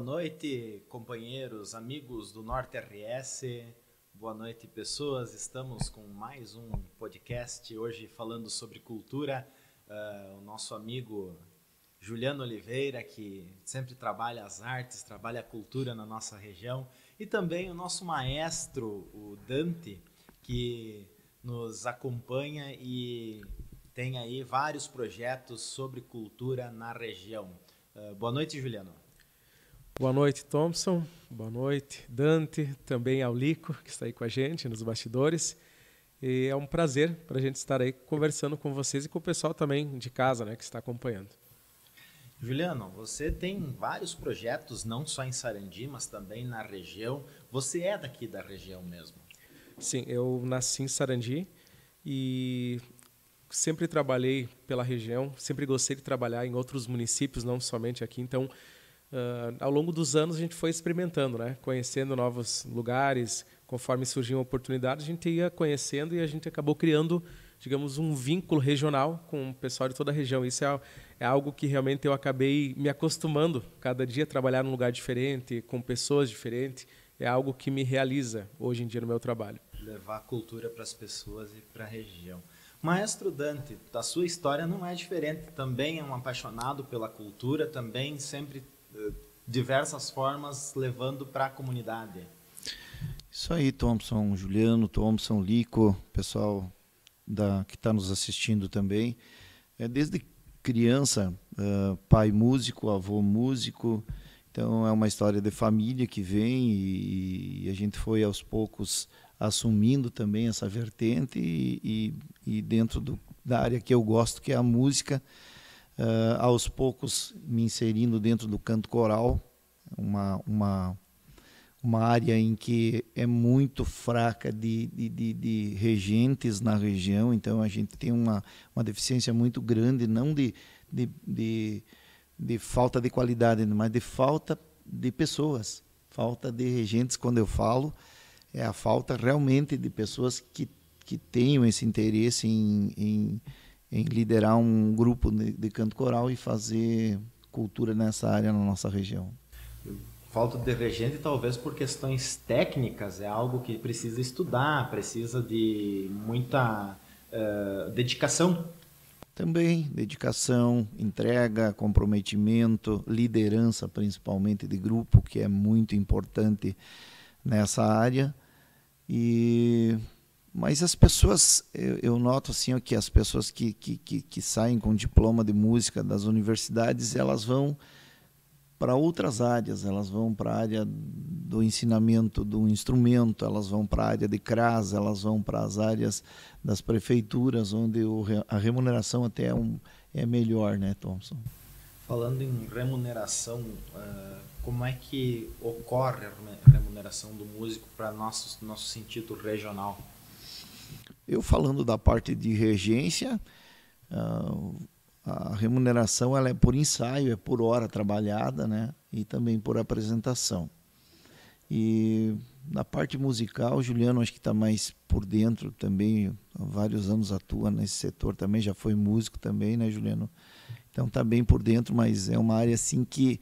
Boa noite, companheiros, amigos do Norte RS. Boa noite, pessoas. Estamos com mais um podcast, hoje falando sobre cultura. O nosso amigo Juliano Oliveira, que sempre trabalha as artes, trabalha a cultura na nossa região. E também o nosso maestro, o Dante, que nos acompanha e tem aí vários projetos sobre cultura na região. Boa noite, Juliano. Boa noite, Thompson. Boa noite, Dante. Também ao Lico, que está aí com a gente nos bastidores. E é um prazer para a gente estar aí conversando com vocês e com o pessoal também de casa, né, que está acompanhando. Juliano, você tem vários projetos, não só em Sarandi, mas também na região. Você é daqui da região mesmo? Sim, eu nasci em Sarandi e sempre trabalhei pela região, sempre gostei de trabalhar em outros municípios, não somente aqui. Então, ao longo dos anos, a gente foi experimentando, né? Conhecendo novos lugares. Conforme surgiam oportunidades, a gente ia conhecendo e a gente acabou criando, digamos, um vínculo regional com o pessoal de toda a região. Isso é algo que realmente eu acabei me acostumando. Cada dia trabalhar num lugar diferente, com pessoas diferentes, é algo que me realiza hoje em dia no meu trabalho. Levar a cultura para as pessoas e para a região. Maestro Dante, a sua história não é diferente. Também é um apaixonado pela cultura, também sempre diversas formas levando para a comunidade. Isso aí, Thompson, Juliano, Thompson, Lico, pessoal que está nos assistindo também. Desde criança, pai músico, avô músico, então é uma história de família que vem e a gente foi aos poucos assumindo também essa vertente e dentro da área que eu gosto, que é a música, aos poucos me inserindo dentro do canto coral, uma área em que é muito fraca de regentes na região, então a gente tem uma deficiência muito grande, não de falta de qualidade, mas de falta de pessoas, falta de regentes. Quando eu falo, é a falta realmente de pessoas que tenham esse interesse em liderar um grupo de canto coral e fazer cultura nessa área na nossa região. Falta de regente, talvez por questões técnicas, é algo que precisa estudar, precisa de muita dedicação. Também dedicação, entrega, comprometimento, liderança, principalmente de grupo, que é muito importante nessa área. Mas as pessoas, eu noto assim, que as pessoas que saem com diploma de música das universidades, elas vão para outras áreas, elas vão para a área do ensinamento do instrumento, elas vão para a área de CRAS, elas vão para as áreas das prefeituras, onde a remuneração até é melhor, né, Thompson? Falando em remuneração, como é que ocorre a remuneração do músico para nosso sentido regional? Eu falando da parte de regência, a remuneração ela é por ensaio, é por hora trabalhada, né? E também por apresentação. E na parte musical, o Juliano acho que está mais por dentro também, há vários anos atua nesse setor também, já foi músico também, né, Juliano? Então está bem por dentro, mas é uma área assim que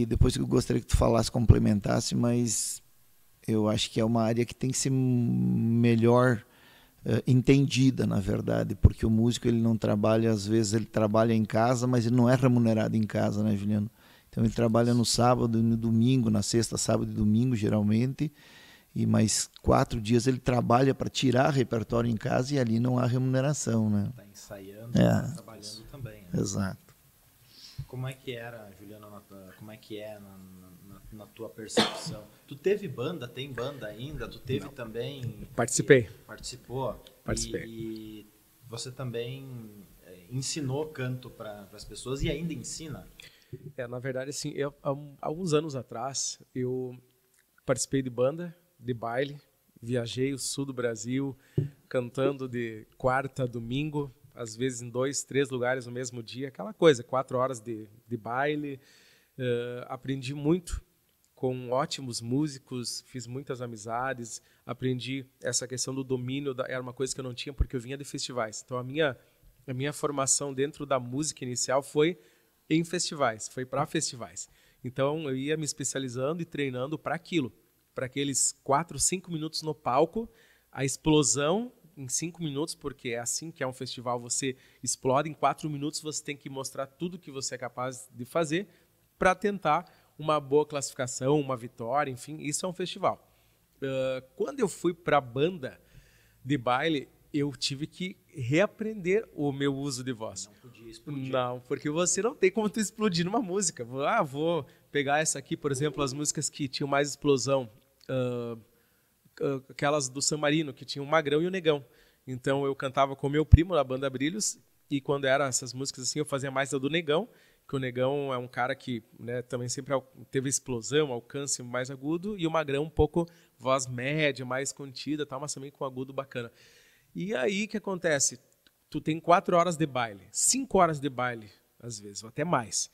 depois eu gostaria que tu falasse, complementasse, mas eu acho que é uma área que tem que ser melhor entendida, na verdade, porque o músico ele não trabalha, às vezes ele trabalha em casa, mas ele não é remunerado em casa, né, Juliano? Então ele trabalha no sábado e no domingo, na sexta, sábado e domingo, geralmente, e mais 4 dias ele trabalha para tirar repertório em casa e ali não há remuneração, né? Está ensaiando, tá trabalhando também. Né? Exato. Como é que era, Juliano, como é que é na tua percepção? Tu teve banda, tem banda ainda? Tu teve Não. Também... Participou. Participei. E você também ensinou canto para as pessoas e ainda ensina? Na verdade, assim, há alguns anos atrás, eu participei de banda, de baile, viajei o sul do Brasil, cantando de quarta a domingo, às vezes em 2, 3 lugares no mesmo dia, aquela coisa, 4 horas de baile. Aprendi muito com ótimos músicos, fiz muitas amizades, aprendi essa questão do domínio, era uma coisa que eu não tinha porque eu vinha de festivais. Então a minha formação dentro da música inicial foi em festivais, foi para festivais. Então, eu ia me especializando e treinando para aquilo, para aqueles 4, 5 minutos no palco, a explosão em 5 minutos, porque é assim que é um festival, você explode em 4 minutos, você tem que mostrar tudo que você é capaz de fazer para tentar uma boa classificação, uma vitória, enfim, isso é um festival. Quando eu fui para a banda de baile, eu tive que reaprender o meu uso de voz. Não podia explodir. Não, porque você não tem como tu explodir numa música. Vou pegar essa aqui, por exemplo, as músicas que tinham mais explosão, aquelas do San Marino, que tinha o Magrão e o Negão. Então eu cantava com o meu primo na banda Brilhos, e quando eram essas músicas assim, eu fazia mais a do Negão, que o Negão é um cara que, né, também sempre teve explosão, alcance mais agudo, e o Magrão um pouco voz média, mais contida, tal, mas também com agudo bacana. E aí o que acontece? Tu tem 4 horas de baile, 5 horas de baile, às vezes, ou até mais.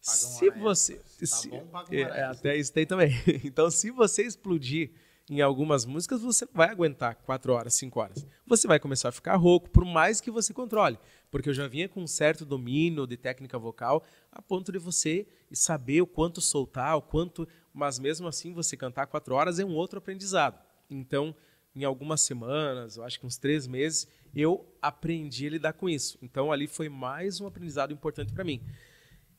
Se você, tá bom, paga um hora até isso tem também. Então, se você explodir em algumas músicas, você não vai aguentar 4 horas, 5 horas. Você vai começar a ficar rouco, por mais que você controle. Porque eu já vinha com um certo domínio de técnica vocal, a ponto de você saber o quanto soltar, o quanto... Mas mesmo assim, você cantar 4 horas é um outro aprendizado. Então, em algumas semanas, eu acho que uns 3 meses, eu aprendi a lidar com isso. Então, ali foi mais um aprendizado importante para mim.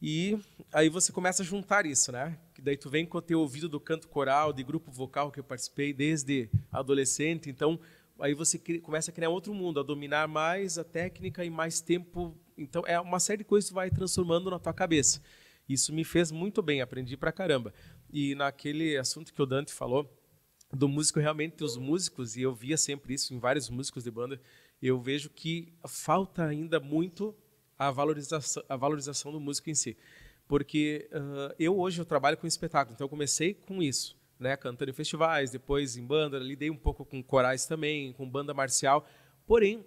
E aí você começa a juntar isso, né? Que daí tu vem com o teu ouvido do canto coral, de grupo vocal que eu participei desde adolescente. Então, aí você começa a criar outro mundo, a dominar mais a técnica e mais tempo. Então, é uma série de coisas que vai transformando na tua cabeça. Isso me fez muito bem, aprendi pra caramba. E naquele assunto que o Dante falou, do músico, realmente os músicos, e eu via sempre isso em vários músicos de banda, eu vejo que falta ainda muito a valorização do músico em si. Porque eu trabalho com espetáculo, então eu comecei com isso, né, cantando em festivais, depois em banda, lidei um pouco com corais também, com banda marcial. Porém,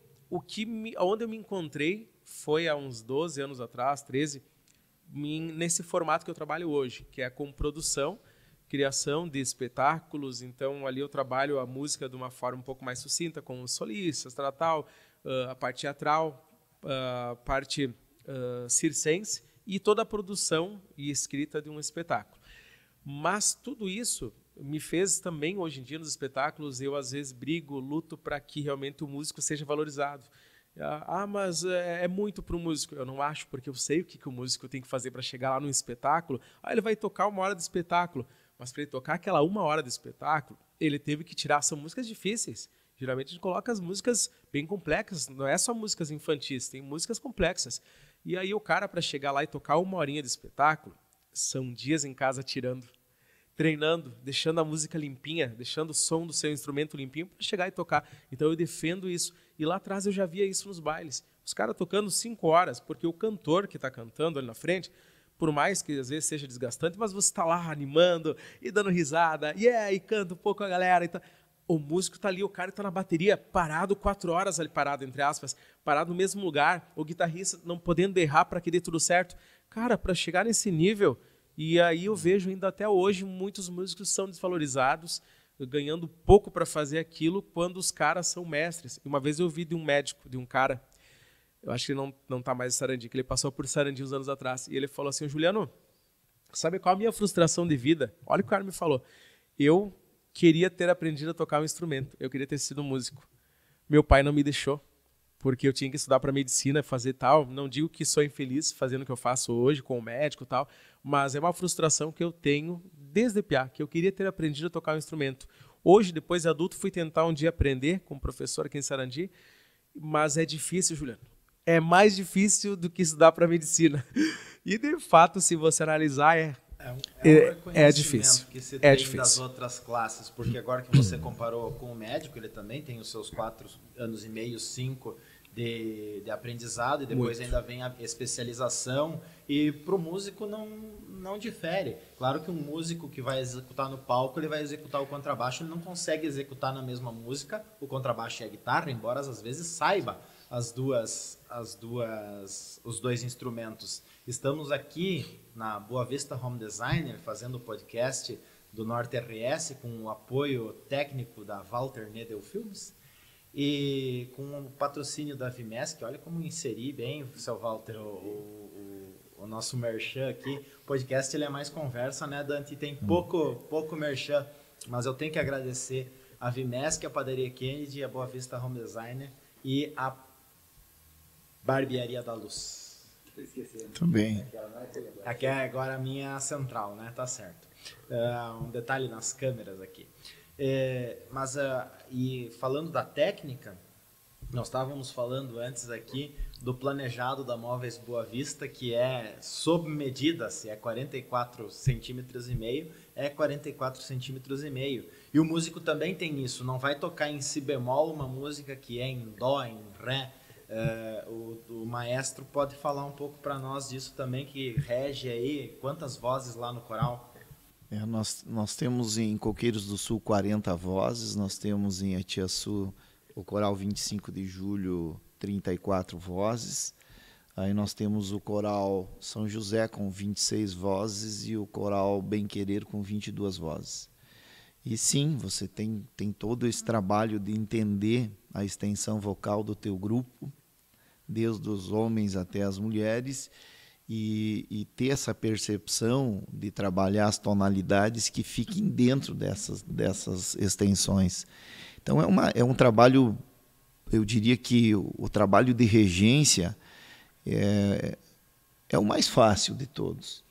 onde eu me encontrei foi há uns 12 anos atrás, 13, nesse formato que eu trabalho hoje, que é com produção, criação de espetáculos. Então, ali eu trabalho a música de uma forma um pouco mais sucinta, com os solistas, tal, a parte teatral, a parte circense e toda a produção e escrita de um espetáculo. Mas tudo isso me fez também, hoje em dia, nos espetáculos, eu às vezes luto para que realmente o músico seja valorizado. Mas é muito para o músico. Eu não acho, porque eu sei o que o músico tem que fazer para chegar lá no espetáculo. Ele vai tocar 1 hora de espetáculo, mas para ele tocar aquela 1 hora de espetáculo, ele teve que tirar. São músicas difíceis. Geralmente a gente coloca as músicas bem complexas, não é só músicas infantis, tem músicas complexas. E aí o cara, para chegar lá e tocar 1 horinha de espetáculo, são dias em casa tirando, treinando, deixando a música limpinha, deixando o som do seu instrumento limpinho para chegar e tocar. Então eu defendo isso. E lá atrás eu já via isso nos bailes. Os caras tocando 5 horas, porque o cantor que está cantando ali na frente, por mais que às vezes seja desgastante, mas você está lá animando e dando risada, e canta um pouco a galera. Então, o músico está ali, o cara está na bateria, parado 4 horas ali, parado, entre aspas, parado no mesmo lugar, o guitarrista não podendo errar para que dê tudo certo. Cara, para chegar nesse nível, e aí eu vejo ainda até hoje muitos músicos são desvalorizados, ganhando pouco para fazer aquilo, quando os caras são mestres. Uma vez eu ouvi de um médico, de um cara, eu acho que ele não está mais em Sarandi, que ele passou por Sarandi uns anos atrás, e ele falou assim: Juliano, sabe qual a minha frustração de vida? Olha o que o cara me falou. Eu queria ter aprendido a tocar um instrumento, eu queria ter sido músico. Meu pai não me deixou, porque eu tinha que estudar para medicina, fazer tal. Não digo que sou infeliz fazendo o que eu faço hoje, com o médico e tal, mas é uma frustração que eu tenho desde piá, que eu queria ter aprendido a tocar um instrumento. Hoje, depois de adulto, fui tentar um dia aprender com um professor aqui em Sarandi, mas é difícil, Juliano. É mais difícil do que estudar para medicina. E, de fato, se você analisar, é difícil. Que se tem difícil das outras classes, porque agora que você comparou com o médico, ele também tem os seus 4 anos e meio, 5 de aprendizado, e depois ainda vem a especialização, e para o músico não difere. Claro que um músico que vai executar no palco, ele vai executar o contrabaixo, ele não consegue executar na mesma música o contrabaixo e a guitarra, embora às vezes saiba os 2 instrumentos. Estamos aqui na Boa Vista Home Designer, fazendo o podcast do Norte RS, com o apoio técnico da Walter Nedel Filmes e com o patrocínio da Vimesc. Olha como inseri bem, seu Walter, o o nosso merchan aqui. O podcast ele é mais conversa, né, Dante? Tem pouco merchan, mas eu tenho que agradecer a Vimesc, a Padaria Kennedy, a Boa Vista Home Designer e a Barbearia da Luz. Também. Aqui é agora a minha central, né? Tá certo. Um detalhe nas câmeras aqui. E falando da técnica, nós estávamos falando antes aqui do planejado da Móveis Boa Vista, que é sob medida, se é 44 centímetros e meio, é 44 centímetros e meio. E o músico também tem isso, não vai tocar em si bemol uma música que é em dó, em ré. O maestro pode falar um pouco para nós disso também, que rege aí quantas vozes lá no coral? Nós temos em Coqueiros do Sul 40 vozes, nós temos em Atiaçu o coral 25 de julho 34 vozes, aí nós temos o coral São José com 26 vozes e o coral Bem Querer com 22 vozes. E sim, você tem todo esse trabalho de entender a extensão vocal do teu grupo, desde os homens até as mulheres, e ter essa percepção de trabalhar as tonalidades que fiquem dentro dessas extensões. Então é um trabalho, eu diria que o trabalho de regência é o mais fácil de todos.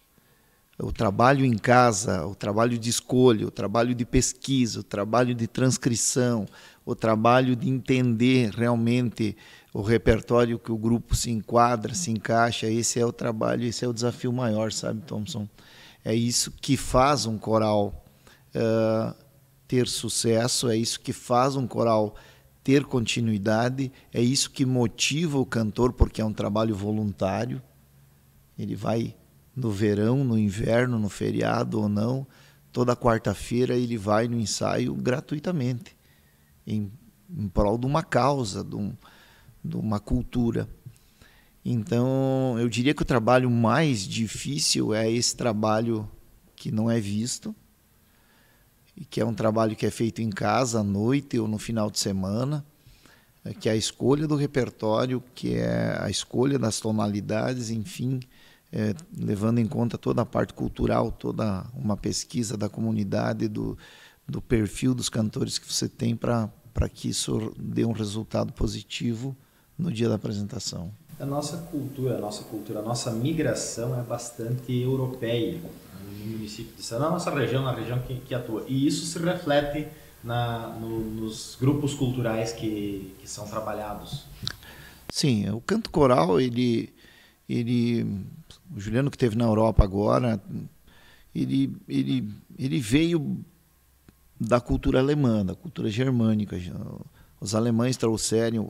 O trabalho em casa, o trabalho de escolha, o trabalho de pesquisa, o trabalho de transcrição, o trabalho de entender realmente o repertório que o grupo se enquadra, se encaixa, esse é o trabalho, esse é o desafio maior, sabe, Thompson? É isso que faz um coral ter sucesso, é isso que faz um coral ter continuidade, é isso que motiva o cantor, porque é um trabalho voluntário. Ele vai no verão, no inverno, no feriado ou não, toda quarta-feira ele vai no ensaio gratuitamente, em prol de uma causa, de uma cultura. Então, eu diria que o trabalho mais difícil é esse trabalho que não é visto, e que é um trabalho que é feito em casa, à noite ou no final de semana, que é a escolha do repertório, que é a escolha das tonalidades, enfim, levando em conta toda a parte cultural, toda uma pesquisa da comunidade, do perfil dos cantores que você tem para que isso dê um resultado positivo no dia da apresentação. A nossa cultura, a nossa migração é bastante europeia no município de Santana, na nossa região, na região que atua. E isso se reflete nos grupos culturais que são trabalhados. Sim, o canto coral, o Juliano que esteve na Europa agora, ele veio da cultura alemã, da cultura germânica. Os alemães trouxeram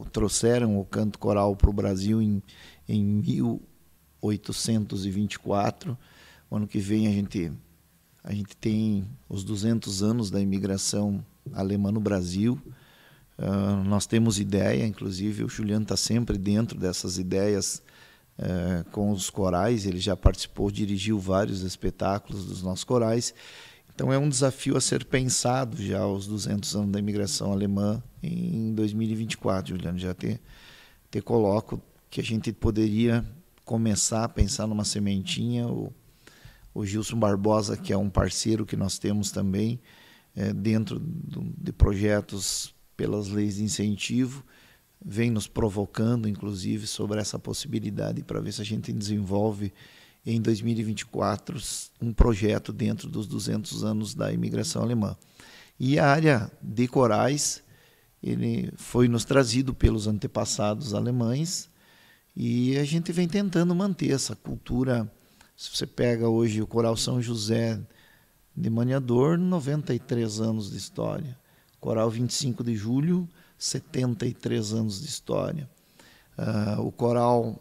o canto coral para o Brasil em 1824. O ano que vem a gente tem os 200 anos da imigração alemã no Brasil. Nós temos ideia, inclusive o Juliano está sempre dentro dessas ideias com os corais. Ele já participou, dirigiu vários espetáculos dos nossos corais. Então é um desafio a ser pensado já aos 200 anos da imigração alemã em 2024, Juliano. Já te coloco que a gente poderia começar a pensar numa sementinha. O Gilson Barbosa, que é um parceiro que nós temos também, dentro de projetos pelas leis de incentivo, vem nos provocando, inclusive, sobre essa possibilidade para ver se a gente desenvolve em 2024 um projeto dentro dos 200 anos da imigração alemã. E a área de corais, ele foi nos trazido pelos antepassados alemães e a gente vem tentando manter essa cultura. Se você pega hoje o Coral São José de Maniador, 93 anos de história. Coral 25 de Julho, 73 anos de história. O Coral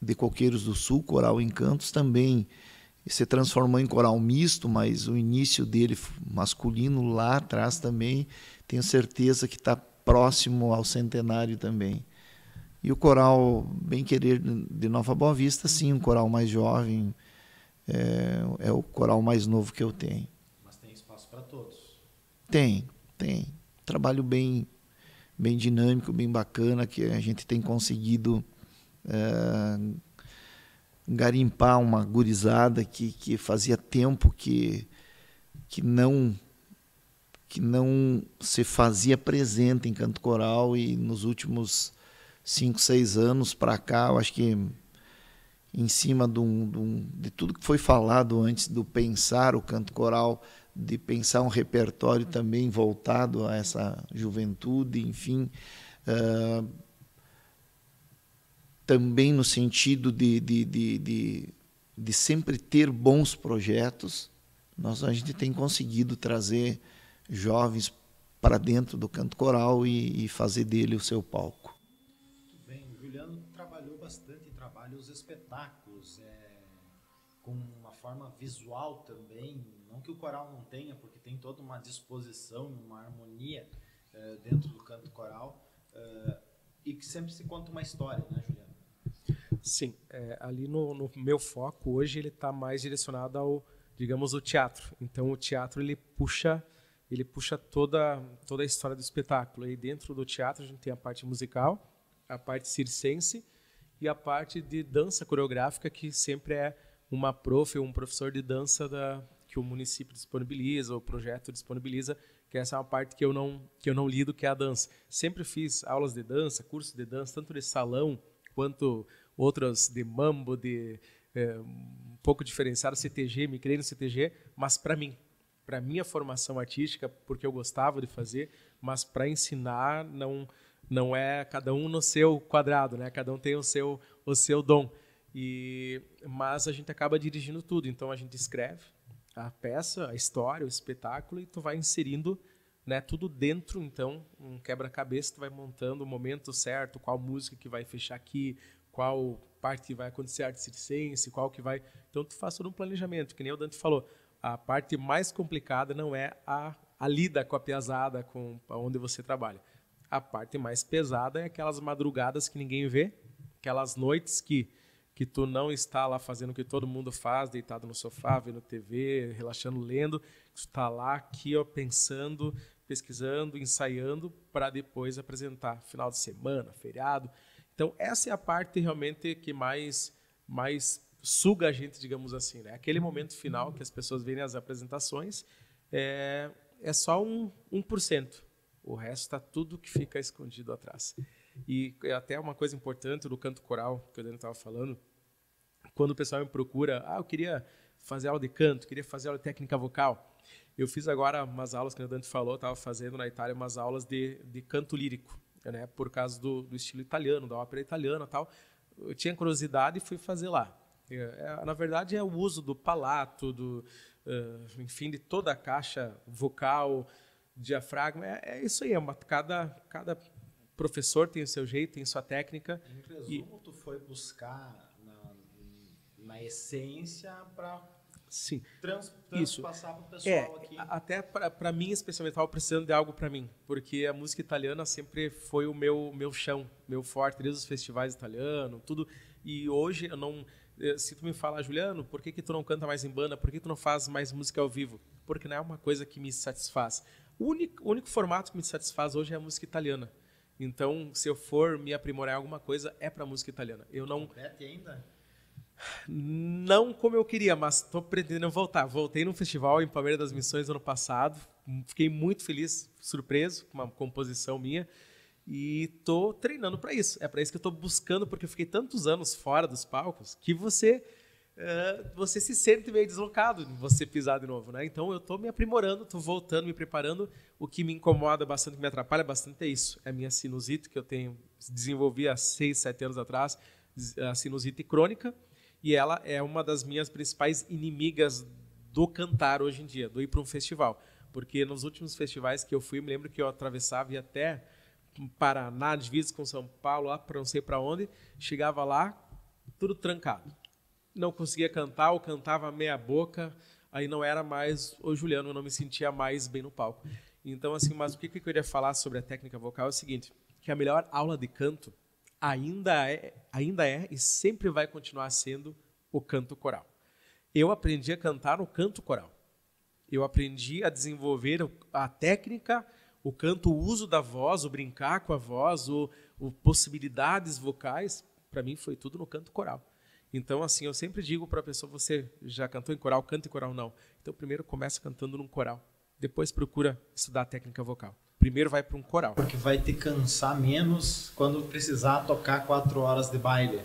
de Coqueiros do Sul, Coral Encantos, também se transformou em coral misto, mas o início dele masculino lá atrás também, tenho certeza que está próximo ao centenário também. E o Coral Bem Querer de Nova Boa Vista, sim, um coral mais jovem, é o coral mais novo que eu tenho. Mas tem espaço para todos? Tem. Trabalho bem dinâmico, bem bacana, que a gente tem conseguido garimpar uma gurizada que fazia tempo que não se fazia presente em canto coral, e nos últimos 5, 6 anos para cá, eu acho que em cima de tudo que foi falado antes do pensar o canto coral, de pensar um repertório também voltado a essa juventude, enfim, também no sentido de sempre ter bons projetos, a gente tem conseguido trazer jovens para dentro do canto coral e fazer dele o seu palco. Muito bem, o Juliano trabalhou bastante, trabalha os espetáculos, com uma forma visual também, não que o coral não tenha, porque tem toda uma disposição, uma harmonia dentro do canto coral, e que sempre se conta uma história, né, Juliano? Sim, ali no meu foco hoje ele está mais direcionado ao, digamos, o teatro. Então o teatro ele puxa toda a história do espetáculo. E dentro do teatro a gente tem a parte musical, a parte circense e a parte de dança coreográfica, que sempre é uma prof ou um professor de dança que o município disponibiliza, o projeto disponibiliza, que essa é uma parte que eu não lido, que é a dança. Sempre fiz aulas de dança, cursos de dança, tanto de salão quanto outras de mambo, um pouco diferenciado, CTG, me criei no CTG, mas para minha formação artística, porque eu gostava de fazer, mas para ensinar não é cada um no seu quadrado, né? Cada um tem o seu dom. Mas a gente acaba dirigindo tudo, então a gente escreve a peça, a história, o espetáculo, e tu vai inserindo, né, tudo dentro, então, um quebra-cabeça, tu vai montando o momento certo, qual música que vai fechar aqui, qual parte que vai acontecer arte circense, qual que vai... Então, tu faz todo um planejamento, que nem o Dante falou. A parte mais complicada não é a lida com a piazada, com onde você trabalha. A parte mais pesada é aquelas madrugadas que ninguém vê, aquelas noites que tu não está lá fazendo o que todo mundo faz, deitado no sofá, vendo TV, relaxando, lendo. Tu está lá aqui, ó, pensando, pesquisando, ensaiando, para depois apresentar final de semana, feriado. Então, essa é a parte realmente que mais suga a gente, digamos assim, né? Aquele momento final que as pessoas veem as apresentações é só 1%. O resto está tudo que fica escondido atrás. E até uma coisa importante do canto coral, que o Dani estava falando, quando o pessoal me procura, eu queria fazer aula de canto, queria fazer aula de técnica vocal. Eu fiz agora umas aulas, que o Dante falou, estava fazendo na Itália umas aulas de canto lírico, né? Por causa do estilo italiano, da ópera italiana e tal. Eu tinha curiosidade e fui fazer lá. Na verdade, é o uso do palato, enfim, de toda a caixa vocal, diafragma. É isso aí, cada professor tem o seu jeito, tem sua técnica. Em resumo, tu foi buscar na essência para transpassar para o pessoal aqui. Até para mim, especialmente, estava precisando de algo para mim, porque a música italiana sempre foi o meu chão, meu forte, desde os festivais italianos, tudo. E hoje eu não... Se tu me falar, Juliano, por que tu não canta mais em banda? Por que tu não faz mais música ao vivo? Porque não é uma coisa que me satisfaz. O único formato que me satisfaz hoje é a música italiana. Então, se eu for me aprimorar em alguma coisa, é para a música italiana. Eu não... Compete ainda? Não como eu queria, mas estou pretendendo voltar. Voltei num festival em Palmeiras das Missões ano passado. Fiquei muito feliz, surpreso, com uma composição minha. E estou treinando para isso. É para isso que eu estou buscando, porque eu fiquei tantos anos fora dos palcos que você se sente meio deslocado de você pisar de novo, né? Então eu estou me aprimorando, estou voltando, me preparando. O que me incomoda bastante, que me atrapalha bastante é isso. É a minha sinusite, que eu desenvolvi há 6, 7 anos atrás, a sinusite crônica. E ela é uma das minhas principais inimigas do cantar hoje em dia, do ir para um festival. Porque nos últimos festivais que eu fui, eu me lembro que eu atravessava e ia até Paraná, divisa com São Paulo, lá para não sei para onde, chegava lá, tudo trancado. Não conseguia cantar, ou cantava meia boca, aí não era mais o Juliano, eu não me sentia mais bem no palco. Então, assim, mas o que eu queria falar sobre a técnica vocal é o seguinte, que a melhor aula de canto ainda é e sempre vai continuar sendo o canto coral. Eu aprendi a cantar no canto coral. Eu aprendi a desenvolver a técnica, o canto, o uso da voz, o brincar com a voz, o possibilidades vocais, para mim foi tudo no canto coral. Então, assim, eu sempre digo para a pessoa, você já cantou em coral, canta em coral, não. Então, primeiro começa cantando num coral. Depois procura estudar a técnica vocal. Primeiro vai para um coral. Porque vai te cansar menos quando precisar tocar 4 horas de baile.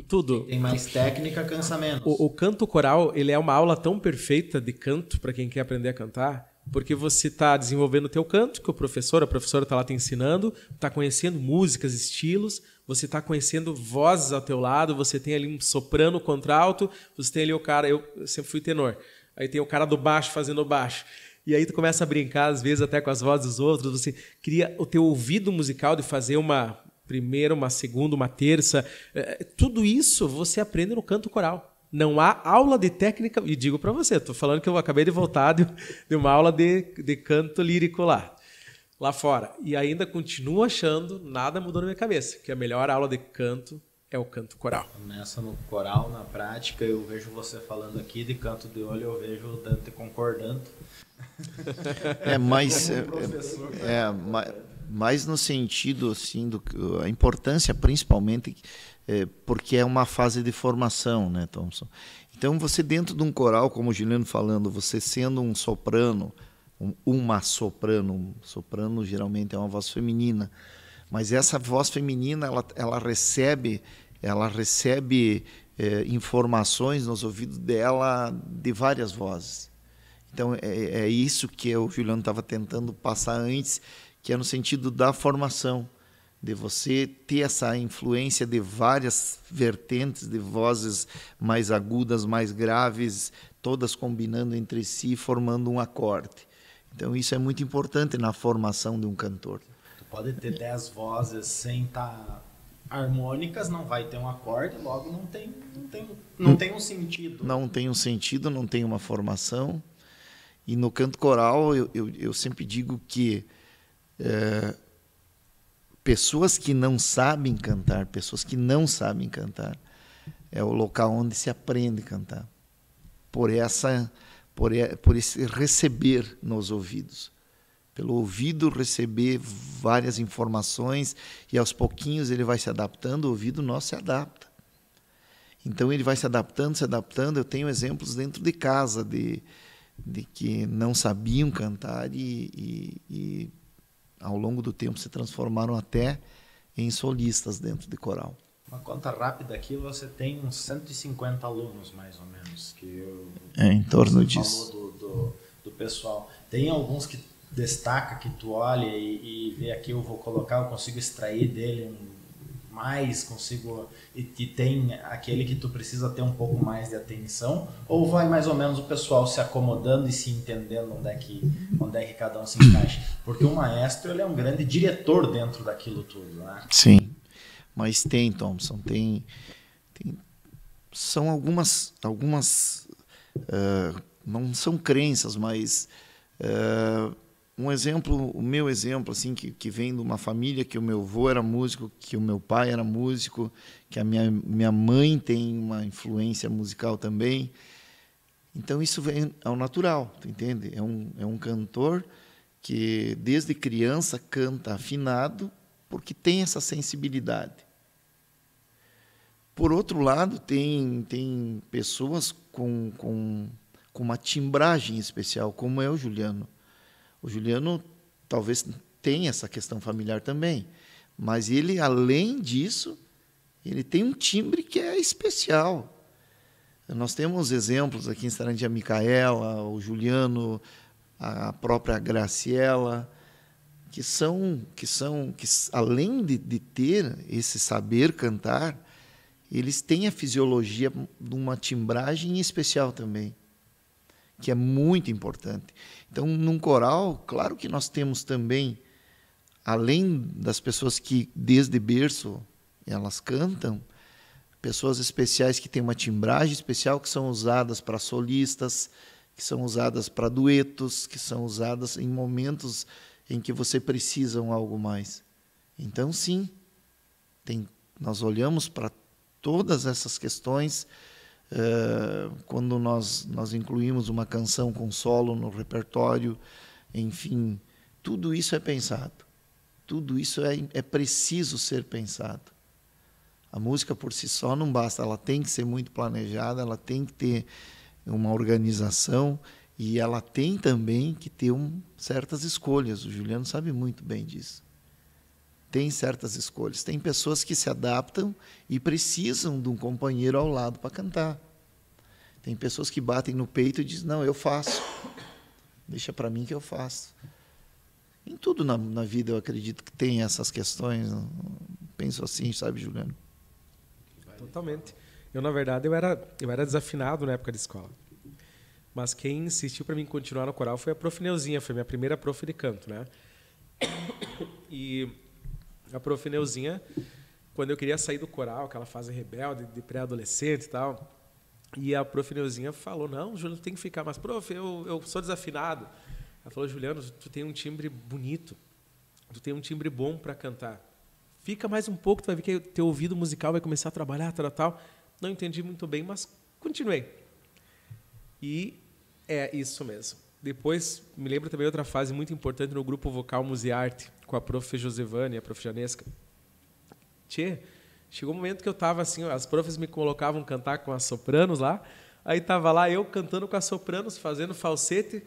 Tudo. Quem tem mais técnica, cansa menos. O canto coral, ele é uma aula tão perfeita de canto para quem quer aprender a cantar, porque você está desenvolvendo o teu canto, que a professora está lá te ensinando, está conhecendo músicas, estilos, você está conhecendo vozes ao teu lado, você tem ali um soprano, contralto, você tem ali o cara, eu sempre fui tenor, aí tem o cara do baixo fazendo o baixo. E aí tu começa a brincar, às vezes, até com as vozes dos outros, você cria o teu ouvido musical de fazer uma primeira, uma segunda, uma terça. Tudo isso você aprende no canto coral. Não há aula de técnica, e digo para você, estou falando que eu acabei de voltar de uma aula de canto lírico lá fora. E ainda continuo achando, nada mudou na minha cabeça, que a melhor aula de canto é o canto coral. Começa no coral, na prática, eu vejo você falando aqui de canto de olho, eu vejo o Dante concordando. Mais no sentido assim a importância principalmente porque é uma fase de formação, né, Thompson? Então você dentro de um coral, como o Juliano falando, você sendo um soprano, uma soprano, soprano geralmente é uma voz feminina, mas essa voz feminina ela recebe informações nos ouvidos dela de várias vozes. Então, é isso que o Juliano estava tentando passar antes, que é no sentido da formação, de você ter essa influência de várias vertentes, de vozes mais agudas, mais graves, todas combinando entre si, formando um acorde. Então, isso é muito importante na formação de um cantor. Tu pode ter 10 vozes sem estar harmônicas, não vai ter um acorde, logo não tem um sentido. Não tem um sentido, não tem uma formação. E no canto coral, eu sempre digo que pessoas que não sabem cantar, é o local onde se aprende a cantar. Por esse receber nos ouvidos. Pelo ouvido receber várias informações e aos pouquinhos ele vai se adaptando, o ouvido nosso se adapta. Então ele vai se adaptando. Eu tenho exemplos dentro de casa de que não sabiam cantar e ao longo do tempo se transformaram até em solistas dentro de coral. Uma conta rápida aqui, você tem uns 150 alunos, mais ou menos, em torno você disso. Falou do pessoal. Tem alguns que destaca, que tu olha e vê aqui, eu consigo extrair dele e tem aquele que tu precisa ter um pouco mais de atenção, ou vai mais ou menos o pessoal se acomodando e se entendendo onde é que cada um se encaixa? Porque o maestro, ele é um grande diretor dentro daquilo tudo, né? Sim, mas tem, Thompson, são algumas não são crenças, mas o meu exemplo assim que vem de uma família que o meu avô era músico, que o meu pai era músico, que a minha mãe tem uma influência musical também. Então isso vem ao natural, tu entende? É um cantor que desde criança canta afinado porque tem essa sensibilidade. Por outro lado, tem pessoas com uma timbragem especial, como é o Juliano. O Juliano talvez tenha essa questão familiar também, mas ele, além disso, ele tem um timbre que é especial. Nós temos exemplos aqui em Sarandi, a Micaela, o Juliano, a própria Graciela, que além de ter esse saber cantar, eles têm a fisiologia de uma timbragem especial também, que é muito importante. Então, num coral, claro que nós temos também, além das pessoas que desde berço elas cantam, pessoas especiais que têm uma timbragem especial, que são usadas para solistas, que são usadas para duetos, que são usadas em momentos em que você precisa algo mais. Então, sim, nós olhamos para todas essas questões. Quando nós incluímos uma canção com solo no repertório, enfim, tudo isso é pensado. Tudo isso é preciso ser pensado. A música por si só não basta, ela tem que ser muito planejada, ela tem que ter uma organização e ela tem também que ter certas escolhas. O Juliano sabe muito bem disso. Tem certas escolhas. Tem pessoas que se adaptam e precisam de um companheiro ao lado para cantar. Tem pessoas que batem no peito e dizem, não, eu faço. Deixa para mim que eu faço. Em tudo na vida eu acredito que tem essas questões. Penso assim, sabe, Juliano? Totalmente. Eu, na verdade, eu era desafinado na época de escola. Mas quem insistiu para mim continuar no coral foi a prof. Neuzinha, foi minha primeira prof de canto, né? E a prof. Neuzinha, quando eu queria sair do coral, aquela fase rebelde, de pré-adolescente e tal, e a prof. Neuzinha falou, não, Juliano, tem que ficar, mas prof, eu sou desafinado. Ela falou, Juliano, tu tem um timbre bonito, tu tem um timbre bom para cantar. Fica mais um pouco, tu vai ver que teu ouvido musical vai começar a trabalhar, tal. Não entendi muito bem, mas continuei. E é isso mesmo. Depois, me lembro também outra fase muito importante no grupo vocal Musearte, com a prof. Josevane e a prof. Janesca. Chegou um momento que eu estava assim, as profs me colocavam cantar com as sopranos lá, aí estava lá eu cantando com as sopranos, fazendo falsete,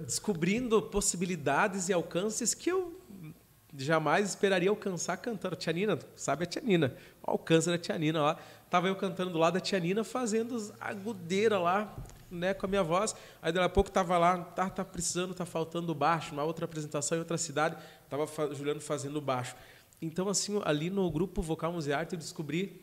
descobrindo possibilidades e alcances que eu jamais esperaria alcançar cantando. Tia Nina, sabe a Tia Nina? O alcance da Tia Nina lá. Estava eu cantando do lado da Tia Nina, fazendo agudeira lá, né, com a minha voz. Aí, daqui a pouco, estava lá, tá precisando, tá faltando baixo. Uma outra apresentação em outra cidade, estava Juliano fazendo baixo. Então, assim, ali no grupo Vocal Musearte, eu descobri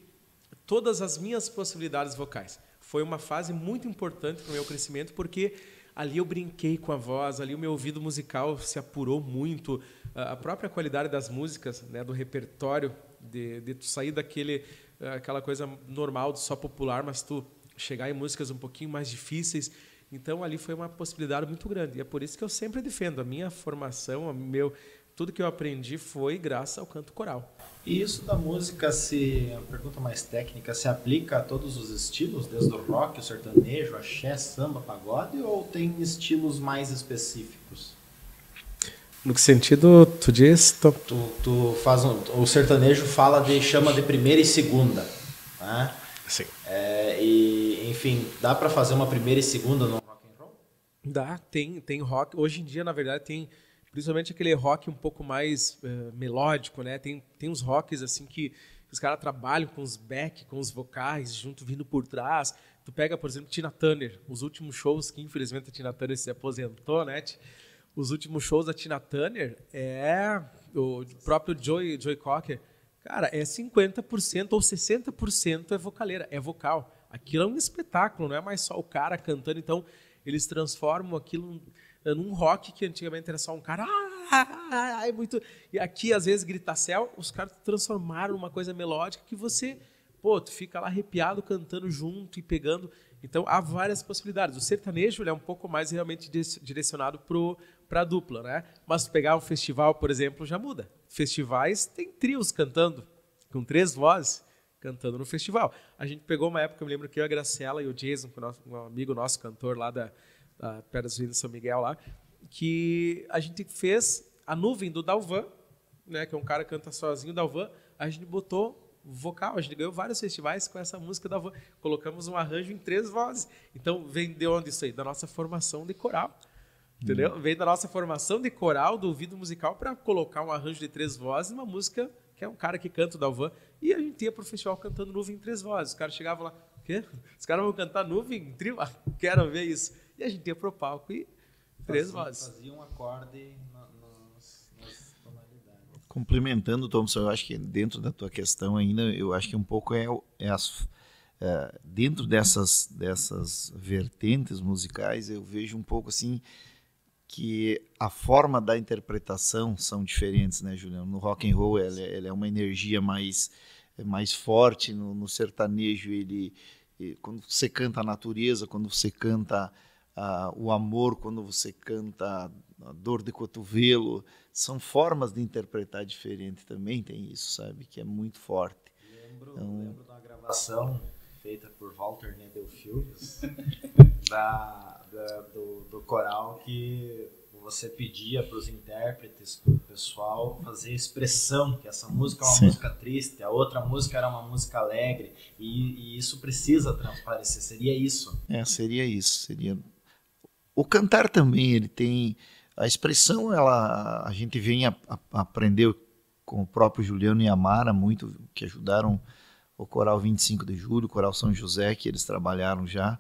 todas as minhas possibilidades vocais. Foi uma fase muito importante para o meu crescimento, porque ali eu brinquei com a voz, ali o meu ouvido musical se apurou muito, a própria qualidade das músicas, né, do repertório, de tu sair aquela coisa normal, só popular, mas tu chegar em músicas um pouquinho mais difíceis. Então, ali foi uma possibilidade muito grande. E é por isso que eu sempre defendo. A minha formação, tudo que eu aprendi foi graças ao canto coral. E isso da música, a pergunta mais técnica, se aplica a todos os estilos, desde o rock, o sertanejo, axé, samba, pagode, ou tem estilos mais específicos? No que sentido tu diz? Tu faz o sertanejo chama de primeira e segunda, né? Sim. E, enfim, dá para fazer uma primeira e segunda no rock and roll? Dá, tem rock. Hoje em dia, na verdade, tem principalmente aquele rock um pouco mais melódico, né? Tem uns rocks assim que os caras trabalham com os back, com os vocais, junto vindo por trás. Tu pega, por exemplo, Tina Turner, os últimos shows que infelizmente a Tina Turner se aposentou, né? Os últimos shows da Tina Turner o próprio Joey Cocker, cara, é 50% ou 60% é vocaleira, é vocal. Aquilo é um espetáculo, não é mais só o cara cantando. Então, eles transformam aquilo num rock que antigamente era só um cara... muito... E aqui, às vezes, grita-céu, os caras transformaram numa coisa melódica que você... tu fica lá arrepiado, cantando junto e pegando. Então, há várias possibilidades. O sertanejo ele é um pouco mais realmente direcionado para a dupla, né? Mas se pegar um festival, por exemplo, já muda. Festivais tem trios cantando, com 3 vozes, cantando no festival. A gente pegou uma época, eu me lembro que eu, a Graciela e o Jason, um amigo nosso, cantor lá perto das Ruínas de São Miguel, lá, que a gente fez a nuvem do Dalvan, né, que é um cara que canta sozinho, Dalvan, a gente botou vocal, a gente ganhou vários festivais com essa música da Dalvan, colocamos um arranjo em 3 vozes. Então, vem de onde isso aí? Da nossa formação de coral. Entendeu? Vem da nossa formação de coral, do ouvido musical, para colocar um arranjo de 3 vozes numa música que é um cara que canta o Dalvan. E a gente ia para o festival cantando nuvem em 3 vozes. Os caras chegavam lá, o quê? Os caras vão cantar nuvem em trio? Quero ver isso. E a gente ia para o palco e 3 vozes. Fazia um acorde nas tonalidades. Complementando, Thompson, eu acho que dentro da tua questão ainda, eu acho que um pouco dentro dessas vertentes musicais, eu vejo um pouco assim que a forma da interpretação são diferentes, né, Juliano? No rock and roll ela é uma energia mais forte, no sertanejo quando você canta a natureza, quando você canta o amor, quando você canta a dor de cotovelo, são formas de interpretar diferente também, tem isso, sabe, que é muito forte. Lembro de uma gravação feita por Walter Nedelfius do coral, que o você pedia para os intérpretes, para o pessoal fazer expressão, que essa música é uma Sim. música triste, a outra música era uma música alegre, e isso precisa transparecer, seria isso. Seria isso. O cantar também, ele tem a expressão, a gente vem aprendeu com o próprio Juliano e a Mara muito, que ajudaram o Coral 25 de Julho, o Coral São José, que eles trabalharam já,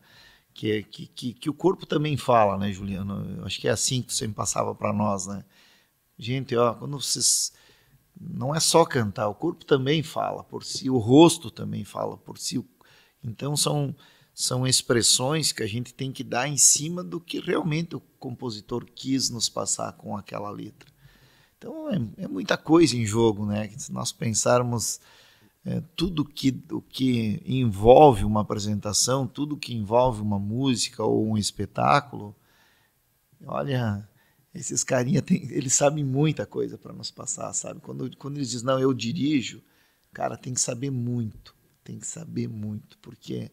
que o corpo também fala, né, Juliano? Eu acho que é assim que tu sempre passava para nós, né? Gente, quando vocês... Não é só cantar, o corpo também fala por si, o rosto também fala por si. Então são expressões que a gente tem que dar em cima do que realmente o compositor quis nos passar com aquela letra. Então é muita coisa em jogo, né? Se nós pensarmos tudo o que envolve uma apresentação, tudo que envolve uma música ou um espetáculo, olha, esses carinha eles sabem muita coisa para nos passar, sabe? Quando eles dizem, não, eu dirijo, cara, tem que saber muito, porque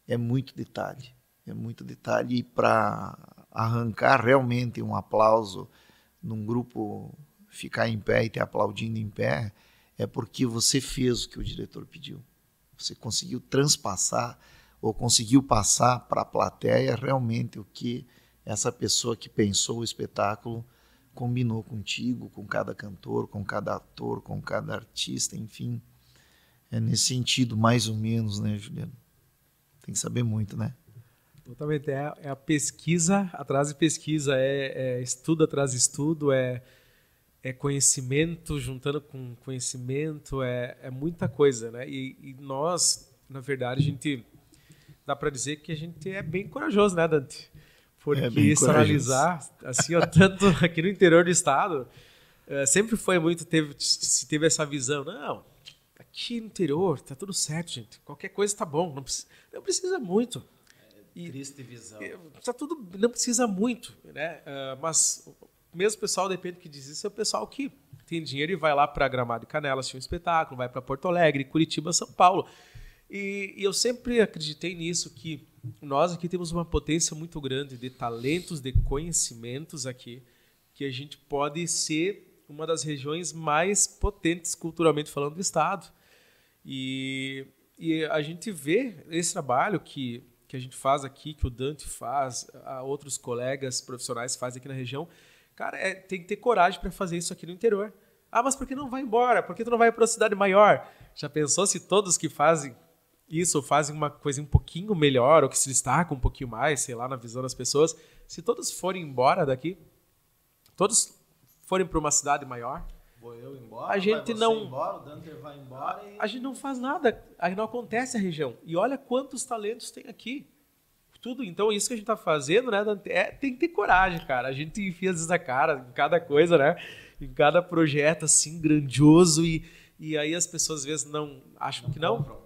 é muito detalhe, e para arrancar realmente um aplauso num grupo, ficar em pé e ter aplaudindo em pé, é porque você fez o que o diretor pediu. Você conseguiu transpassar ou conseguiu passar para a plateia realmente o que essa pessoa que pensou o espetáculo combinou contigo, com cada cantor, com cada ator, com cada artista, enfim. É nesse sentido, mais ou menos, né, Juliano? Tem que saber muito, né? Totalmente. É a pesquisa atrás de pesquisa, é estudo atrás de estudo, é conhecimento juntando com conhecimento, é muita coisa, né? E nós, na verdade, a gente dá para dizer que a gente é bem corajoso, né, Dante? Porque se analisar, assim, tanto aqui no interior do estado, sempre foi muito, se teve essa visão, não, aqui no interior tá tudo certo, gente, qualquer coisa tá bom, não precisa muito. Triste visão. Tá tudo, não precisa muito, né? Mas mesmo o pessoal, depende do que diz isso, é o pessoal que tem dinheiro e vai lá para Gramado e Canela assistir um espetáculo, vai para Porto Alegre, Curitiba, São Paulo. E eu sempre acreditei nisso, que nós aqui temos uma potência muito grande de talentos, de conhecimentos aqui, que a gente pode ser uma das regiões mais potentes culturalmente falando do estado. E a gente vê esse trabalho que a gente faz aqui, que o Dante faz, outros colegas profissionais fazem aqui na região. Cara, tem que ter coragem para fazer isso aqui no interior. Ah, mas por que não vai embora? Por que tu não vai para uma cidade maior? Já pensou se todos que fazem isso fazem uma coisa um pouquinho melhor, ou que se destacam um pouquinho mais, sei lá, na visão das pessoas, se todos forem embora daqui, todos forem para uma cidade maior, vou eu embora, a gente não embora, o Dante vai embora a gente não faz nada, aí não acontece a região. E olha quantos talentos tem aqui. Tudo, então isso que a gente está fazendo, né, Dante, tem que ter coragem, cara. A gente enfia às vezes a cara em cada coisa, né? Em cada projeto assim grandioso e aí as pessoas às vezes não acham que não.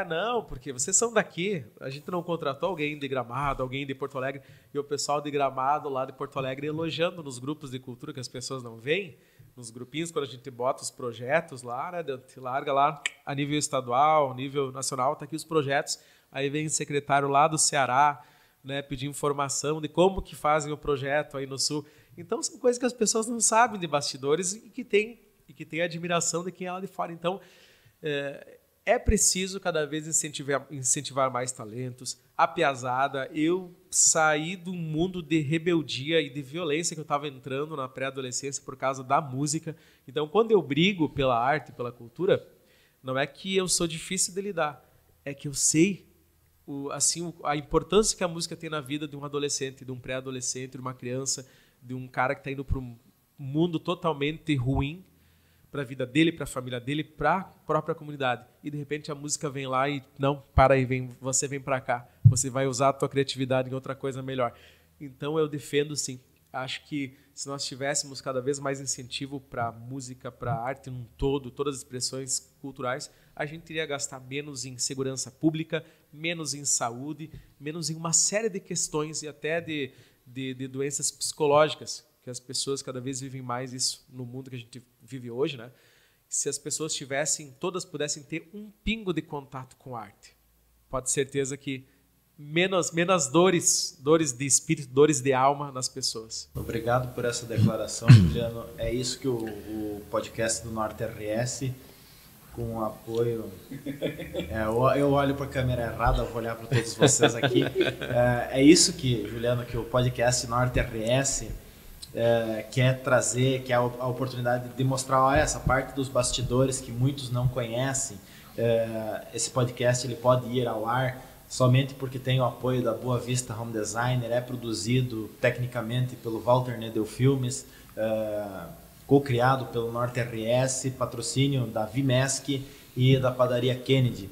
Não, porque vocês são daqui. A gente não contratou alguém de Gramado, alguém de Porto Alegre, e o pessoal de Gramado lá de Porto Alegre elogiando nos grupos de cultura que as pessoas não veem, nos grupinhos, quando a gente bota os projetos lá, né, larga lá a nível estadual, nível nacional, tá aqui os projetos, aí vem o secretário lá do Ceará, né, pedir informação de como que fazem o projeto aí no Sul. Então são coisas que as pessoas não sabem de bastidores e que tem admiração de quem é lá de fora. Então, é preciso cada vez incentivar mais talentos. A piazada, eu saí do mundo de rebeldia e de violência que eu estava entrando na pré-adolescência por causa da música. Então, quando eu brigo pela arte, pela cultura, não é que eu sou difícil de lidar, é que eu sei a importância que a música tem na vida de um adolescente, de um pré-adolescente, de uma criança, de um cara que está indo para um mundo totalmente ruim, para a vida dele, para a família dele, para a própria comunidade. E de repente a música vem lá e não, para aí, você vem para cá. Você vai usar a tua criatividade em outra coisa melhor. Então eu defendo sim. Acho que se nós tivéssemos cada vez mais incentivo para a música, para a arte num todo, todas as expressões culturais, a gente iria gastar menos em segurança pública, menos em saúde, menos em uma série de questões e até de doenças psicológicas, que as pessoas cada vez vivem mais isso no mundo que a gente vive hoje, né? Se as pessoas todas pudessem ter um pingo de contato com a arte, pode ter certeza que menos dores de espírito, dores de alma nas pessoas. Obrigado por essa declaração, Juliano. É isso que o podcast do Norte RS, com o apoio... eu olho para a câmera errada, vou olhar para todos vocês aqui. É isso que, Juliano, que o podcast Norte RS quer trazer, que é a oportunidade de mostrar essa parte dos bastidores que muitos não conhecem. Esse podcast ele pode ir ao ar somente porque tem o apoio da Boa Vista Home Designer, é produzido tecnicamente pelo Walter Nedel Filmes, co-criado pelo Norte RS, patrocínio da Vimesc e da Padaria Kennedy.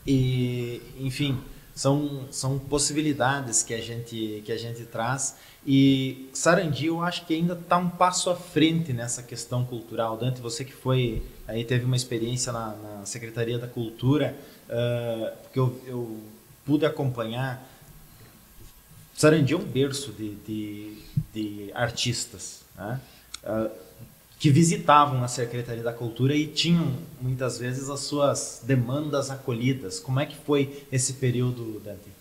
E, enfim, são possibilidades que a gente traz. E Sarandi, eu acho que ainda está um passo à frente nessa questão cultural. Dante, você que teve uma experiência na Secretaria da Cultura, porque eu pude acompanhar. Sarandi é um berço de artistas, né? Que visitavam a Secretaria da Cultura e tinham muitas vezes as suas demandas acolhidas. Como é que foi esse período, Dante?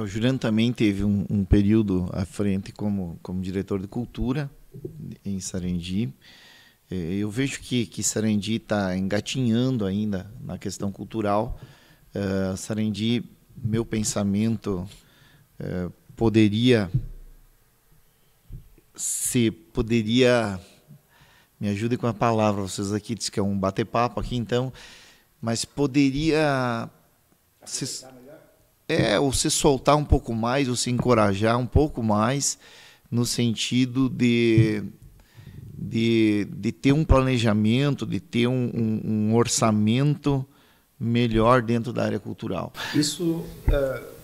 O Juliano também teve um período à frente como diretor de cultura em Sarandi. Eu vejo que Sarandi está engatinhando ainda na questão cultural. Sarandi, meu pensamento, poderia, me ajude com a palavra, vocês aqui dizem que é um bate-papo aqui, então, mas poderia ou se soltar um pouco mais, ou se encorajar um pouco mais, no sentido de ter um planejamento, de ter um orçamento melhor dentro da área cultural. Isso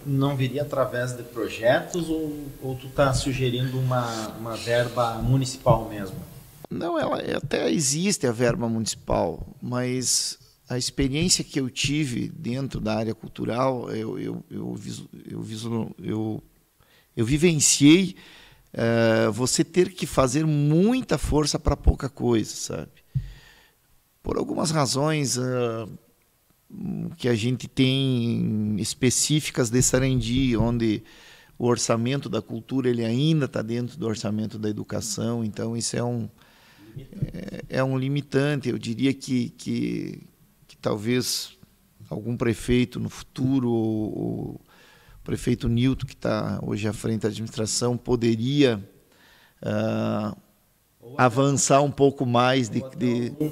não viria através de projetos ou tu está sugerindo uma verba municipal mesmo? Não, ela até existe a verba municipal, mas a experiência que eu tive dentro da área cultural, eu vivenciei você ter que fazer muita força para pouca coisa, sabe? Por algumas razões que a gente tem específicas de Sarandi, onde o orçamento da cultura ele ainda está dentro do orçamento da educação, então isso é um limitante. Eu diria que talvez algum prefeito no futuro, o prefeito Nilton, que está hoje à frente da administração, poderia avançar um pouco mais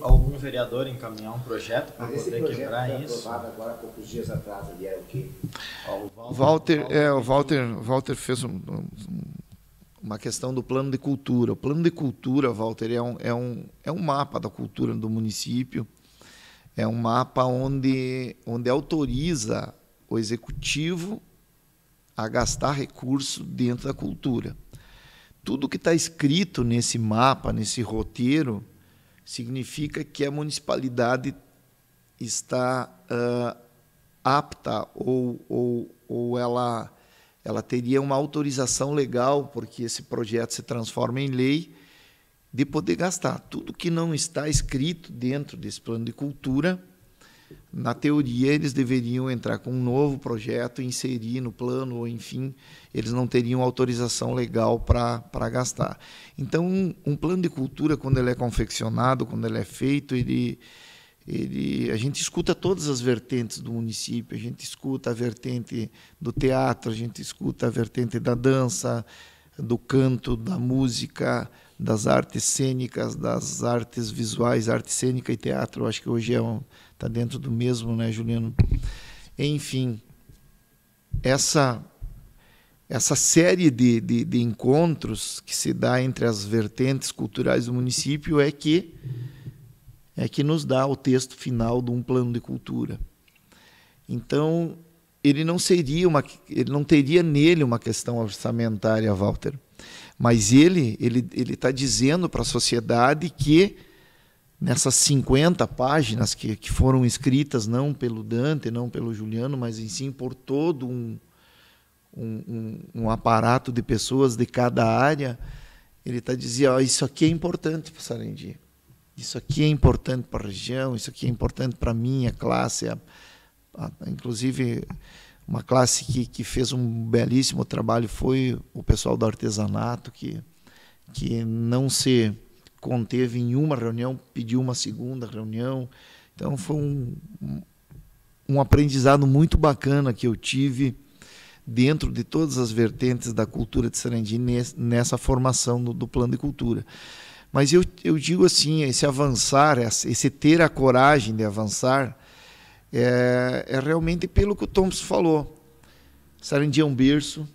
algum vereador encaminhar um projeto para poder quebrar isso. Agora há poucos dias atrás ali era o quê? O Walter fez uma questão do plano de cultura. O plano de cultura, Walter, é um mapa da cultura do município. É um mapa onde autoriza o executivo a gastar recurso dentro da cultura. Tudo que está escrito nesse mapa, nesse roteiro, significa que a municipalidade está apta ou ela teria uma autorização legal, porque esse projeto se transforma em lei, de poder gastar. Tudo que não está escrito dentro desse plano de cultura, na teoria, eles deveriam entrar com um novo projeto, inserir no plano, ou enfim, eles não teriam autorização legal para gastar. Então, um plano de cultura, quando ele é confeccionado, quando ele é feito, a gente escuta todas as vertentes do município, a gente escuta a vertente do teatro, a gente escuta a vertente da dança, do canto, da música, das artes cênicas, das artes visuais, arte cênica e teatro. Eu acho que hoje está dentro do mesmo, né, Juliano? Enfim, essa série de encontros que se dá entre as vertentes culturais do município é que nos dá o texto final de um plano de cultura. Então, ele não teria nele uma questão orçamentária, Walter, mas ele está dizendo para a sociedade que nessas 50 páginas que foram escritas não pelo Dante, não pelo Juliano, mas em sim por todo um aparato de pessoas de cada área, ele está dizendo, isso aqui é importante para o Sarandi, isso aqui é importante para a região, isso aqui é importante para a minha classe. Inclusive, Uma classe que fez um belíssimo trabalho foi o pessoal do artesanato, que não se conteve em uma reunião, pediu uma segunda reunião. Então foi um aprendizado muito bacana que eu tive dentro de todas as vertentes da cultura de Sarandi nessa formação do plano de cultura. Mas eu digo assim, esse avançar, esse ter a coragem de avançar, é realmente pelo que o Thompson falou. Sarandi é um berço,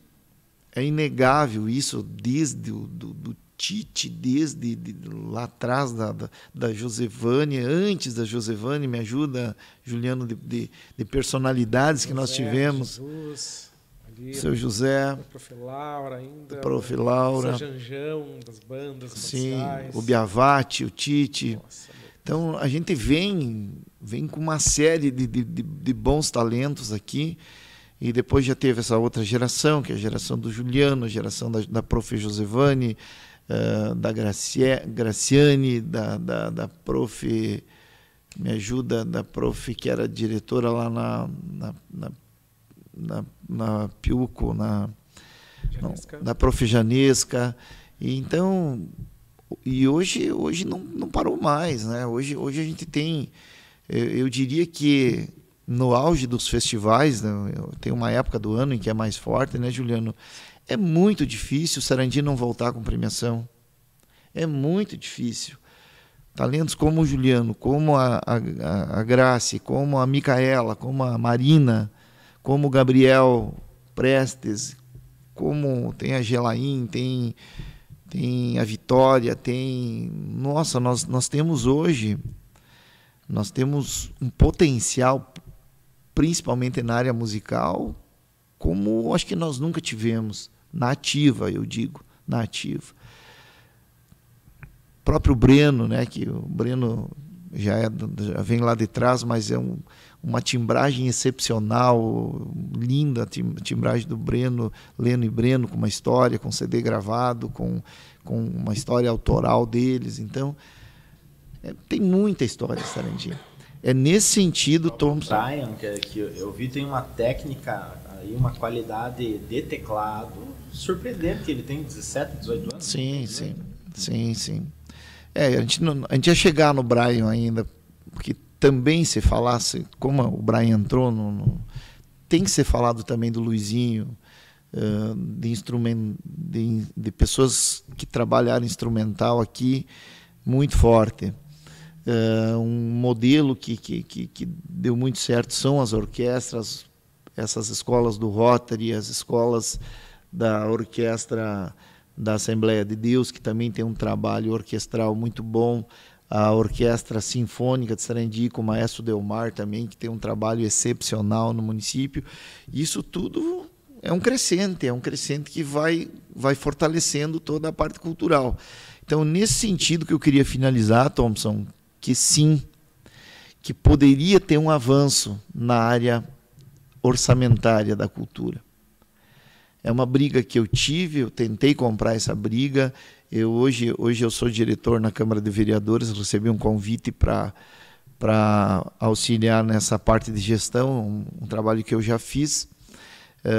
é inegável isso, desde do Tite, desde lá atrás da Josevane, antes da Josevane, me ajuda, Juliano, de personalidades que nós tivemos. Jesus, ali, seu José, a Prof. Laura ainda, Prof. Laura, o Janjão das bandas sim, marciais. o Biavati, o Tite. Nossa, então a gente vem com uma série de bons talentos aqui. E depois já teve essa outra geração, que é a geração do Juliano, a geração da Prof. Josevane, da Graciane, da Prof. Me ajuda, da Prof. que era diretora lá na Piuco, da Prof. Janesca. E então, e hoje não parou mais, né? Hoje a gente tem, eu diria que no auge dos festivais, né, tem uma época do ano em que é mais forte, né, Juliano? É muito difícil o Sarandi não voltar com premiação. É muito difícil. Talentos como o Juliano, como a Grace, como a Micaela, como a Marina, como o Gabriel Prestes, como tem a Gelaim, tem a Vitória, Nossa, nós temos hoje, nós temos um potencial, principalmente na área musical, como acho que nós nunca tivemos, na ativa, eu digo, na ativa. O próprio Breno, né, que o Breno já vem lá de trás, mas é uma timbragem excepcional, linda a timbragem do Breno, Leno e Breno, com uma história, com CD gravado, com uma história autoral deles. Então, tem muita história, Sarandi. É nesse sentido, Thompson. Brian, que eu vi, tem uma técnica e uma qualidade de teclado surpreendente. Ele tem 17, 18 anos. Sim. A gente ia chegar no Brian ainda, porque também se falasse, como o Brian entrou, tem que ser falado também do Luizinho, de pessoas que trabalharam instrumental aqui, muito forte. Um modelo que deu muito certo são as orquestras, essas escolas do Rotary, as escolas da orquestra da Assembleia de Deus, que também tem um trabalho orquestral muito bom, a Orquestra Sinfônica de Sarandi, com o Maestro Delmar também, que tem um trabalho excepcional no município. Isso tudo é um crescente que vai fortalecendo toda a parte cultural. Então, nesse sentido que eu queria finalizar, Thompson, que sim, que poderia ter um avanço na área orçamentária da cultura. É uma briga que eu tive, eu tentei comprar essa briga. Hoje eu sou diretor na Câmara de Vereadores, recebi um convite para auxiliar nessa parte de gestão, um trabalho que eu já fiz,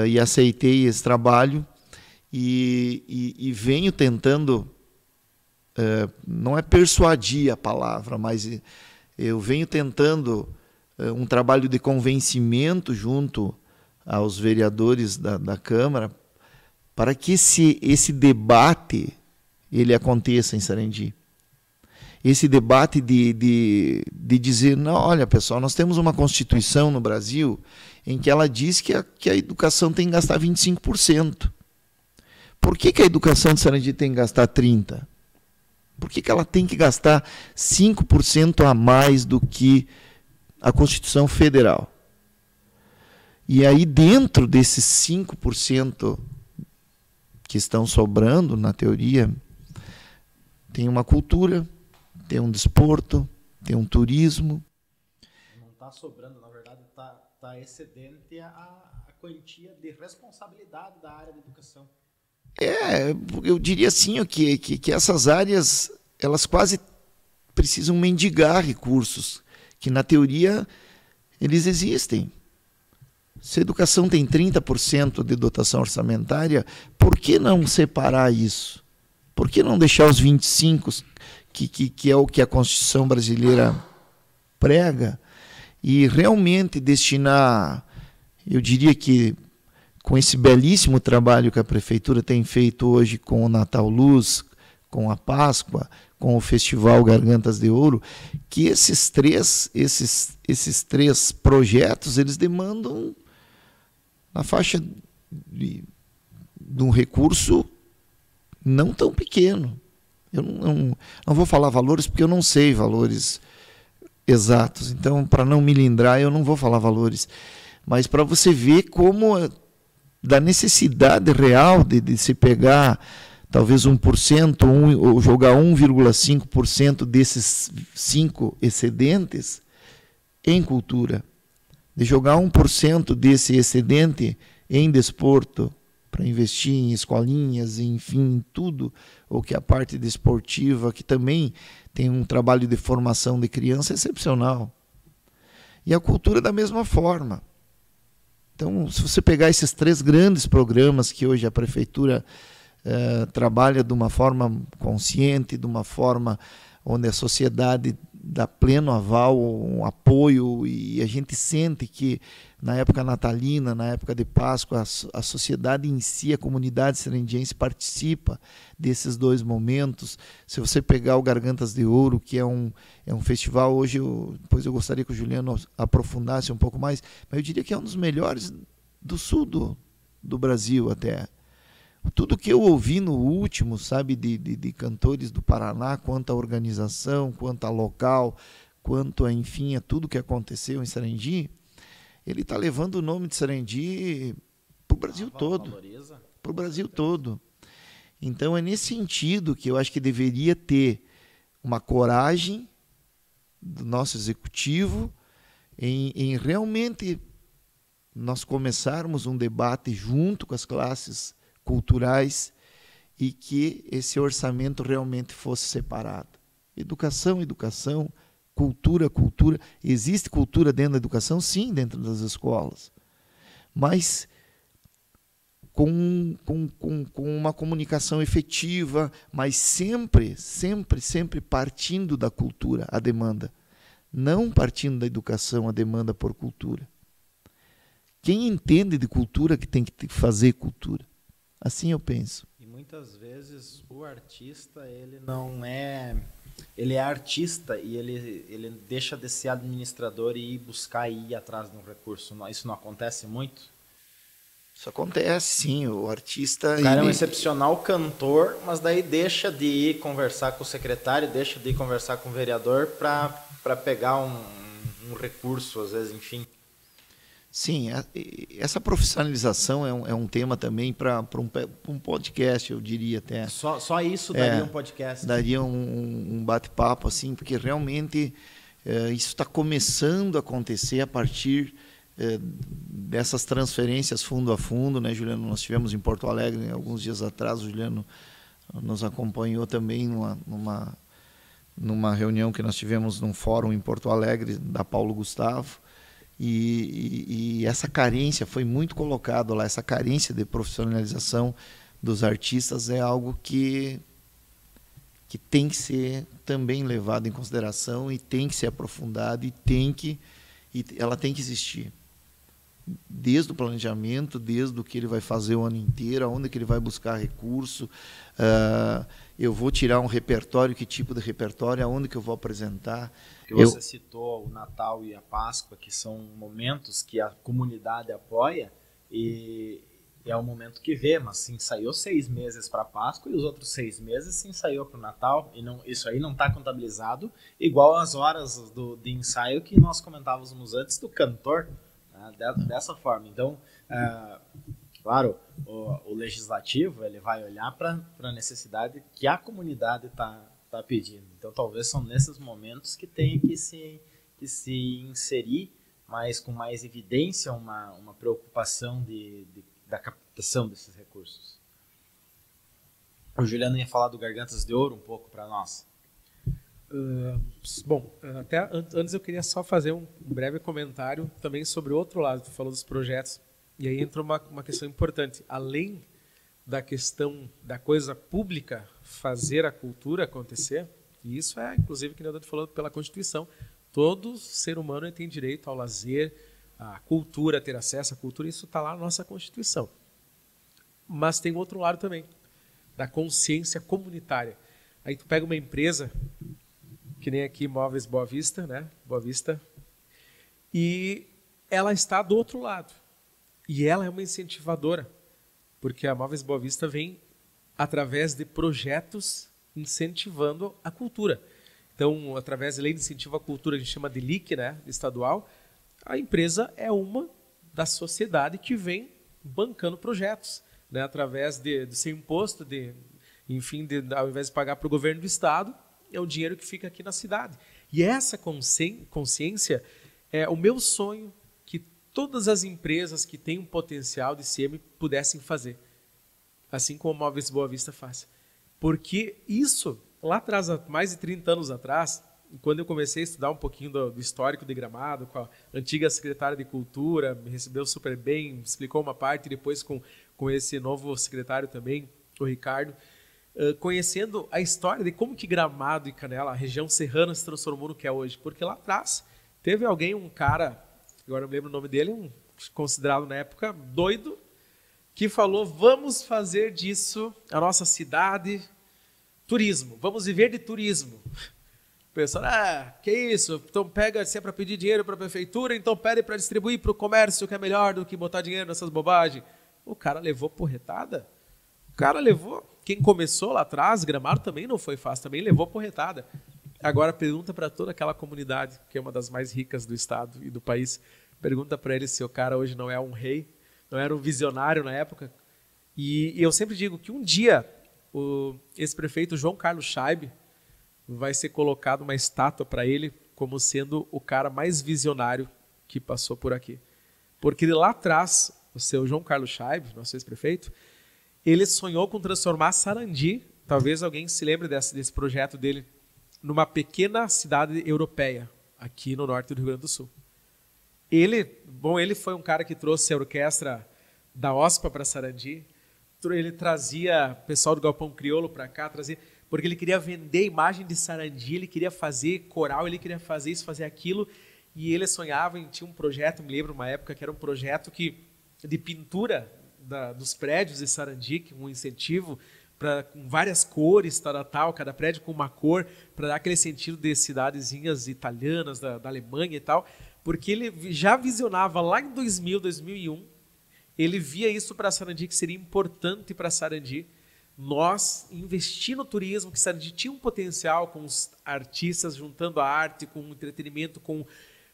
e aceitei esse trabalho e venho tentando, não é persuadir a palavra, mas eu venho tentando um trabalho de convencimento junto aos vereadores da Câmara para que esse debate ele aconteça em Sarandi. Esse debate de dizer, não, olha pessoal, nós temos uma Constituição no Brasil em que ela diz que a educação tem que gastar 25%. Por que a educação de Sarandi tem que gastar 30%? Por que ela tem que gastar 5% a mais do que a Constituição Federal? E aí, dentro desses 5% que estão sobrando, na teoria, tem uma cultura, tem um desporto, tem um turismo. Não está sobrando, na verdade, está excedente a quantia de responsabilidade da área de educação. Eu diria assim, que essas áreas, elas quase precisam mendigar recursos, que na teoria eles existem. Se a educação tem 30% de dotação orçamentária, por que não separar isso? Por que não deixar os 25%, que é o que a Constituição brasileira prega, e realmente destinar, eu diria que com esse belíssimo trabalho que a Prefeitura tem feito hoje com o Natal Luz, com a Páscoa, com o Festival Gargantas de Ouro, que esses três projetos, eles demandam na faixa de um recurso não tão pequeno. Eu não vou falar valores porque eu não sei valores exatos. Então, para não me lindrar, eu não vou falar valores. Mas para você ver como da necessidade real de se pegar talvez 1%, ou jogar 1,5% desses 5 excedentes em cultura. De jogar 1% desse excedente em desporto, para investir em escolinhas, enfim, em tudo, ou que a parte desportiva, que também tem um trabalho de formação de criança excepcional. E a cultura da mesma forma. Então, se você pegar esses 3 grandes programas que hoje a Prefeitura trabalha de uma forma consciente, de uma forma onde a sociedade dá pleno aval, um apoio, e a gente sente que na época natalina, na época de Páscoa, a sociedade em si, a comunidade serendiense participa desses 2 momentos. Se você pegar o Gargantas de Ouro, que é um festival, hoje, depois eu gostaria que o Juliano aprofundasse um pouco mais, mas eu diria que é um dos melhores do sul do Brasil até. Tudo que eu ouvi no último, sabe, de cantores do Paraná, quanto à organização, quanto a local, quanto a, enfim, a tudo que aconteceu em Sarandi, ele está levando o nome de Sarandi para o Brasil todo. Para o Brasil todo. Então, é nesse sentido que eu acho que deveria ter uma coragem do nosso executivo em realmente nós começarmos um debate junto com as classes culturais e que esse orçamento realmente fosse separado. Educação, educação, cultura, cultura. Existe cultura dentro da educação? Sim, dentro das escolas. Mas com uma comunicação efetiva, mas sempre partindo da cultura, a demanda. Não partindo da educação, a demanda por cultura. Quem entende de cultura que tem que fazer cultura. Assim eu penso. E muitas vezes o artista, ele não é... Ele é artista e ele deixa de ser administrador e ir atrás de um recurso. Isso não acontece muito? Isso acontece, sim. O artista... O cara é um excepcional cantor, mas daí deixa de ir conversar com o secretário, deixa de ir conversar com o vereador para pegar um recurso, às vezes, enfim. Sim, essa profissionalização é um tema também para um podcast, eu diria até. Só isso daria um podcast? Daria um bate-papo, assim, porque realmente isso está começando a acontecer a partir dessas transferências fundo a fundo, né, Juliano? Nós tivemos em Porto Alegre alguns dias atrás, o Juliano nos acompanhou também numa reunião que nós tivemos num fórum em Porto Alegre, da Paulo Gustavo. E essa carência foi muito colocado lá, essa carência de profissionalização dos artistas é algo que tem que ser também levado em consideração e tem que ser aprofundado e ela tem que existir. Desde o planejamento, desde o que ele vai fazer o ano inteiro, aonde que ele vai buscar recurso, eu vou tirar um repertório, que tipo de repertório, aonde que eu vou apresentar. Você citou o Natal e a Páscoa, que são momentos que a comunidade apoia, e é o momento que vê, mas se ensaiou 6 meses para a Páscoa e os outros 6 meses se ensaiou para o Natal, e isso aí não está contabilizado, igual as horas de ensaio que nós comentávamos antes do cantor, né, dessa forma. Então, claro, o legislativo ele vai olhar para a necessidade que a comunidade está pedindo. Então, talvez são nesses momentos que tem que se inserir, mas com mais evidência, uma preocupação da captação desses recursos. O Juliano ia falar do Gargantas de Ouro um pouco para nós. Bom, até antes eu queria só fazer um breve comentário também sobre o outro lado. Tu falou dos projetos, e aí entra uma questão importante. Além da questão da coisa pública fazer a cultura acontecer, e isso é, inclusive, que o Dante falou, pela Constituição. Todo ser humano tem direito ao lazer, à cultura, ter acesso à cultura, isso está lá na nossa Constituição. Mas tem outro lado também, da consciência comunitária. Aí tu pega uma empresa, que nem aqui Móveis Boa Vista, né? Boa Vista, e ela está do outro lado. E ela é uma incentivadora, porque a Móveis Boa Vista vem através de projetos incentivando a cultura. Então, através da Lei de Incentivo à Cultura, a gente chama de LIC, né, estadual, a empresa é uma da sociedade que vem bancando projetos, né, através do seu imposto, ao invés de pagar para o governo do estado, é o dinheiro que fica aqui na cidade. E essa consciência é o meu sonho que todas as empresas que têm um potencial de ICM pudessem fazer, assim como a Móveis Boa Vista faz. Porque isso, lá atrás, há mais de 30 anos atrás, quando eu comecei a estudar um pouquinho do histórico de Gramado, com a antiga secretária de Cultura, me recebeu super bem, me explicou uma parte, e depois com esse novo secretário também, o Ricardo, conhecendo a história de como que Gramado e Canela, a região serrana, se transformou no que é hoje. Porque lá atrás teve um cara, agora eu me lembro o nome dele, considerado na época doido, que falou, vamos fazer disso a nossa cidade turismo, vamos viver de turismo. O pessoal, que isso? Então pega, se é para pedir dinheiro para a prefeitura, então pede para distribuir para o comércio, que é melhor do que botar dinheiro nessas bobagens. O cara levou porretada. O cara levou. Quem começou lá atrás, Gramado também não foi fácil, também levou porretada. Agora pergunta para toda aquela comunidade, que é uma das mais ricas do estado e do país, pergunta para ele se o cara hoje não é um rei, não era um visionário na época. E eu sempre digo que um dia o ex-prefeito João Carlos Scheib vai ser colocado uma estátua para ele como sendo o cara mais visionário que passou por aqui. Porque lá atrás, o seu João Carlos Scheib, nosso ex-prefeito, ele sonhou com transformar Sarandi, talvez alguém se lembre desse projeto dele, numa pequena cidade europeia, aqui no norte do Rio Grande do Sul. Ele foi um cara que trouxe a orquestra da OSPA para Sarandi, ele trazia o pessoal do Galpão Crioulo para cá, porque ele queria vender a imagem de Sarandi, ele queria fazer coral, ele queria fazer isso, fazer aquilo, e ele sonhava em tinha um projeto, me lembro uma época que era um projeto de pintura dos prédios de Sarandi, um incentivo com várias cores, tal, cada prédio com uma cor, para dar aquele sentido de cidadezinhas italianas, da Alemanha e tal, porque ele já visionava lá em 2000, 2001, ele via isso para Sarandi, que seria importante para Sarandi, nós investir no turismo, que Sarandi tinha um potencial com os artistas, juntando a arte com o entretenimento, com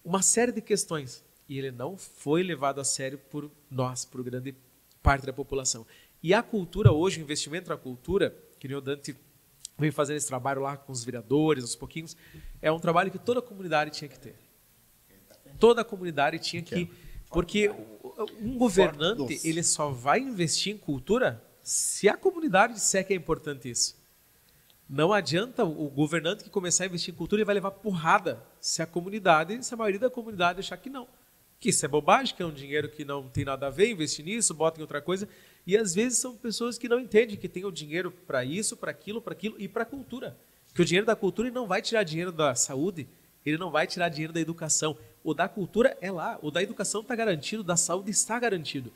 uma série de questões. E ele não foi levado a sério por nós, por grande parte da população. E a cultura hoje, o investimento na cultura, que nem o Dante vem fazendo esse trabalho lá com os vereadores, aos pouquinhos, é um trabalho que toda a comunidade tinha que ter. Toda a comunidade tinha que... Porque um governante, ele só vai investir em cultura se a comunidade disser que é importante isso. Não adianta o governante que começar a investir em cultura, ele vai levar porrada se a maioria da comunidade achar que não. Que isso é bobagem, que é um dinheiro que não tem nada a ver, investir nisso, bota em outra coisa. E às vezes são pessoas que não entendem que tem o dinheiro para isso, para aquilo e para a cultura. Que o dinheiro da cultura ele não vai tirar dinheiro da saúde, ele não vai tirar dinheiro da educação. O da cultura é lá, o da educação está garantido, o da saúde está garantido.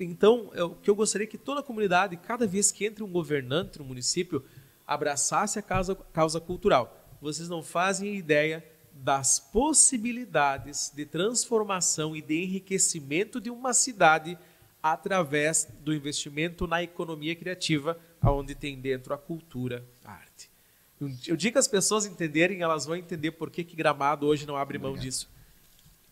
Então, o que eu gostaria que toda a comunidade, cada vez que entre um governante no município, abraçasse a causa cultural. Vocês não fazem ideia das possibilidades de transformação e de enriquecimento de uma cidade através do investimento na economia criativa, onde tem dentro a cultura, a arte. Eu digo que as pessoas entenderem, elas vão entender por que Gramado hoje não abre mão disso.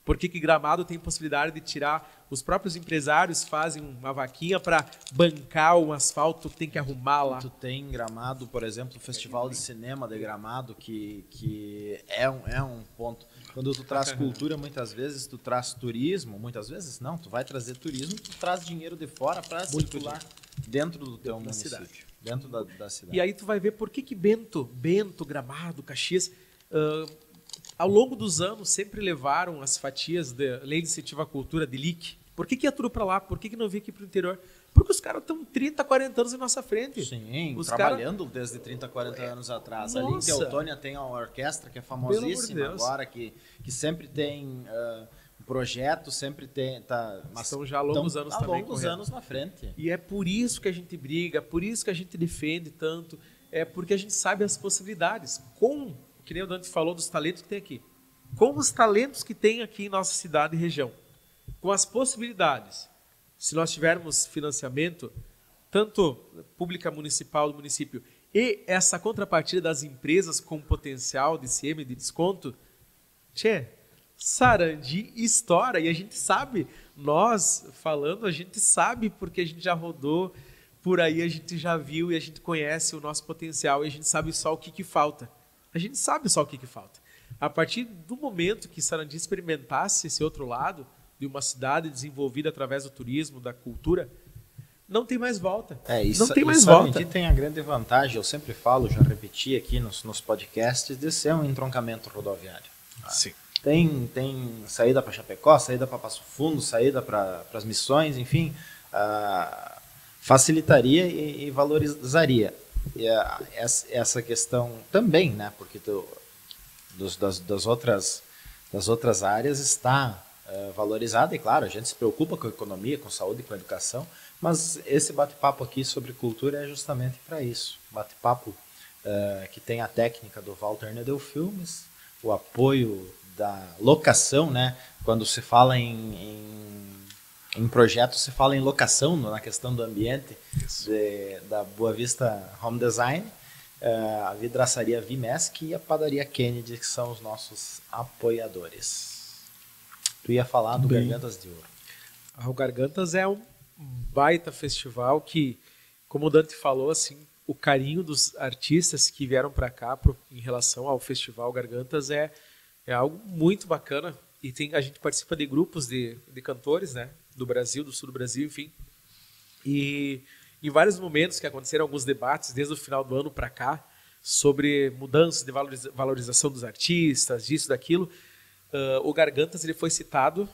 Por que Gramado tem possibilidade de tirar, os próprios empresários fazem uma vaquinha para bancar um asfalto que tem que arrumar lá. Tu tem em Gramado, por exemplo, o Festival de Cinema de Gramado, que é um ponto. Quando tu traz cultura, muitas vezes tu traz turismo, muitas vezes não, tu vai trazer turismo, tu traz dinheiro de fora para circular dentro do teu município, dentro da cidade. E aí tu vai ver por que Bento, Gramado, Caxias, ao longo dos anos, sempre levaram as fatias da Lei de Incentivo à Cultura, de LIC. Por que ia tudo para lá? Por que não vinha aqui para o interior? Porque os caras estão 30, 40 anos em nossa frente. Sim, os trabalhando desde 30, 40 anos atrás. Ali em Teutônia tem uma orquestra que é famosíssima agora, que sempre tem um projeto, sempre tem... Mas estão já há longos anos também. Há longos anos na frente. E é por isso que a gente briga, por isso que a gente defende tanto, é porque a gente sabe as possibilidades. Que nem o Dante falou dos talentos que tem aqui. Com os talentos que tem aqui em nossa cidade e região, com as possibilidades, se nós tivermos financiamento, tanto pública municipal do município e essa contrapartida das empresas com potencial de ICM, de desconto, Sarandi estoura. E a gente sabe, nós falando, a gente sabe porque a gente já rodou por aí, a gente já viu e a gente conhece o nosso potencial e a gente sabe só o que falta. A gente sabe só o que falta. A partir do momento que Sarandi experimentasse esse outro lado, de uma cidade desenvolvida através do turismo, da cultura, não tem mais volta. Não tem mais volta. Sarandi tem a grande vantagem, eu sempre falo, já repeti aqui nos podcasts, de ser um entroncamento rodoviário. Sim. Tem saída para Chapecó, saída para Passo Fundo, saída para as Missões, enfim, facilitaria e valorizaria. E essa questão também, né? Porque das outras áreas está valorizada, e claro, a gente se preocupa com a economia, com a saúde, com a educação, mas esse bate-papo aqui sobre cultura é justamente para isso. Bate-papo que tem a técnica do Walter Nedel Filmes, o apoio da locação, né? Quando se fala em projeto, se fala em locação, na questão do ambiente, da Boa Vista Home Design, a vidraçaria Vimesc e a padaria Kennedy, que são os nossos apoiadores. Tu ia falar do Gargantas de Ouro. O Gargantas é um baita festival que, como o Dante falou, assim, o carinho dos artistas que vieram para cá em relação ao festival Gargantas é algo muito bacana. E a gente participa de grupos de cantores, né, do Brasil, do sul do Brasil, enfim. E em vários momentos que aconteceram alguns debates, desde o final do ano para cá, sobre mudanças de valorização dos artistas, disso, daquilo, o Gargantas ele foi citado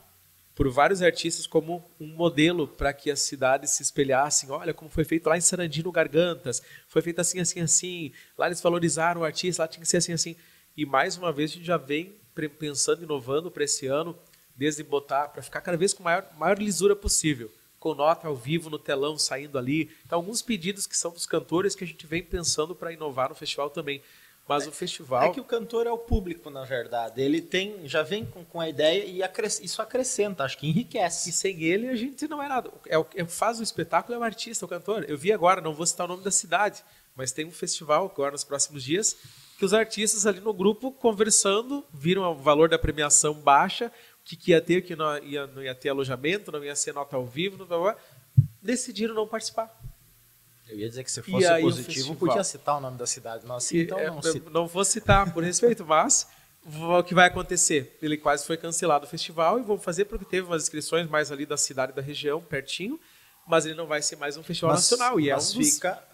por vários artistas como um modelo para que as cidades se espelhassem. Olha como foi feito lá em Sarandi, no Gargantas, foi feito assim, assim, assim. Lá eles valorizaram o artista, lá tinha que ser assim, assim. E mais uma vez a gente já vem pensando, inovando para esse ano, desde botar, para ficar cada vez com maior lisura possível, com nota ao vivo no telão saindo ali. Então, alguns pedidos que são dos cantores que a gente vem pensando para inovar no festival também. Mas o festival... É que o cantor é o público, na verdade. Ele já vem com a ideia e isso acrescenta, acho que enriquece. E sem ele a gente não é nada. Faz o espetáculo, é o artista, o cantor. Eu vi agora, não vou citar o nome da cidade, mas tem um festival agora nos próximos dias que os artistas ali no grupo conversando, viram o valor da premiação baixa, o que ia ter, que não ia ter alojamento, não ia ser nota ao vivo, decidiram não participar. Eu ia dizer que se fosse positivo, podia citar o nome da cidade. Não vou citar por respeito, mas o que vai acontecer? Ele quase foi cancelado o festival e vão fazer porque teve umas inscrições mais ali da cidade e da região, pertinho, mas ele não vai ser mais um festival nacional.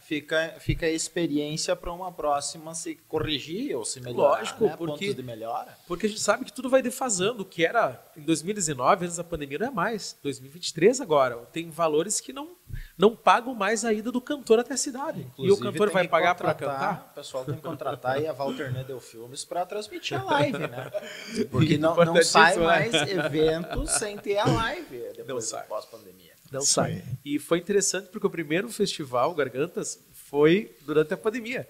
Fica a experiência para uma próxima se corrigir ou se melhorar. Lógico, né? Pontos de melhora. Porque a gente sabe que tudo vai defasando. O que era em 2019, antes da pandemia, não é mais. 2023 agora. Tem valores que não pagam mais a ida do cantor até a cidade. Inclusive, e o cantor vai pagar para cantar? O pessoal tem que contratar aí a Walter Nedel Filmes para transmitir a live, né? Porque não sai mais eventos sem ter a live depois da pós-pandemia. Não sai. E foi interessante porque o primeiro festival, Gargantas, foi durante a pandemia.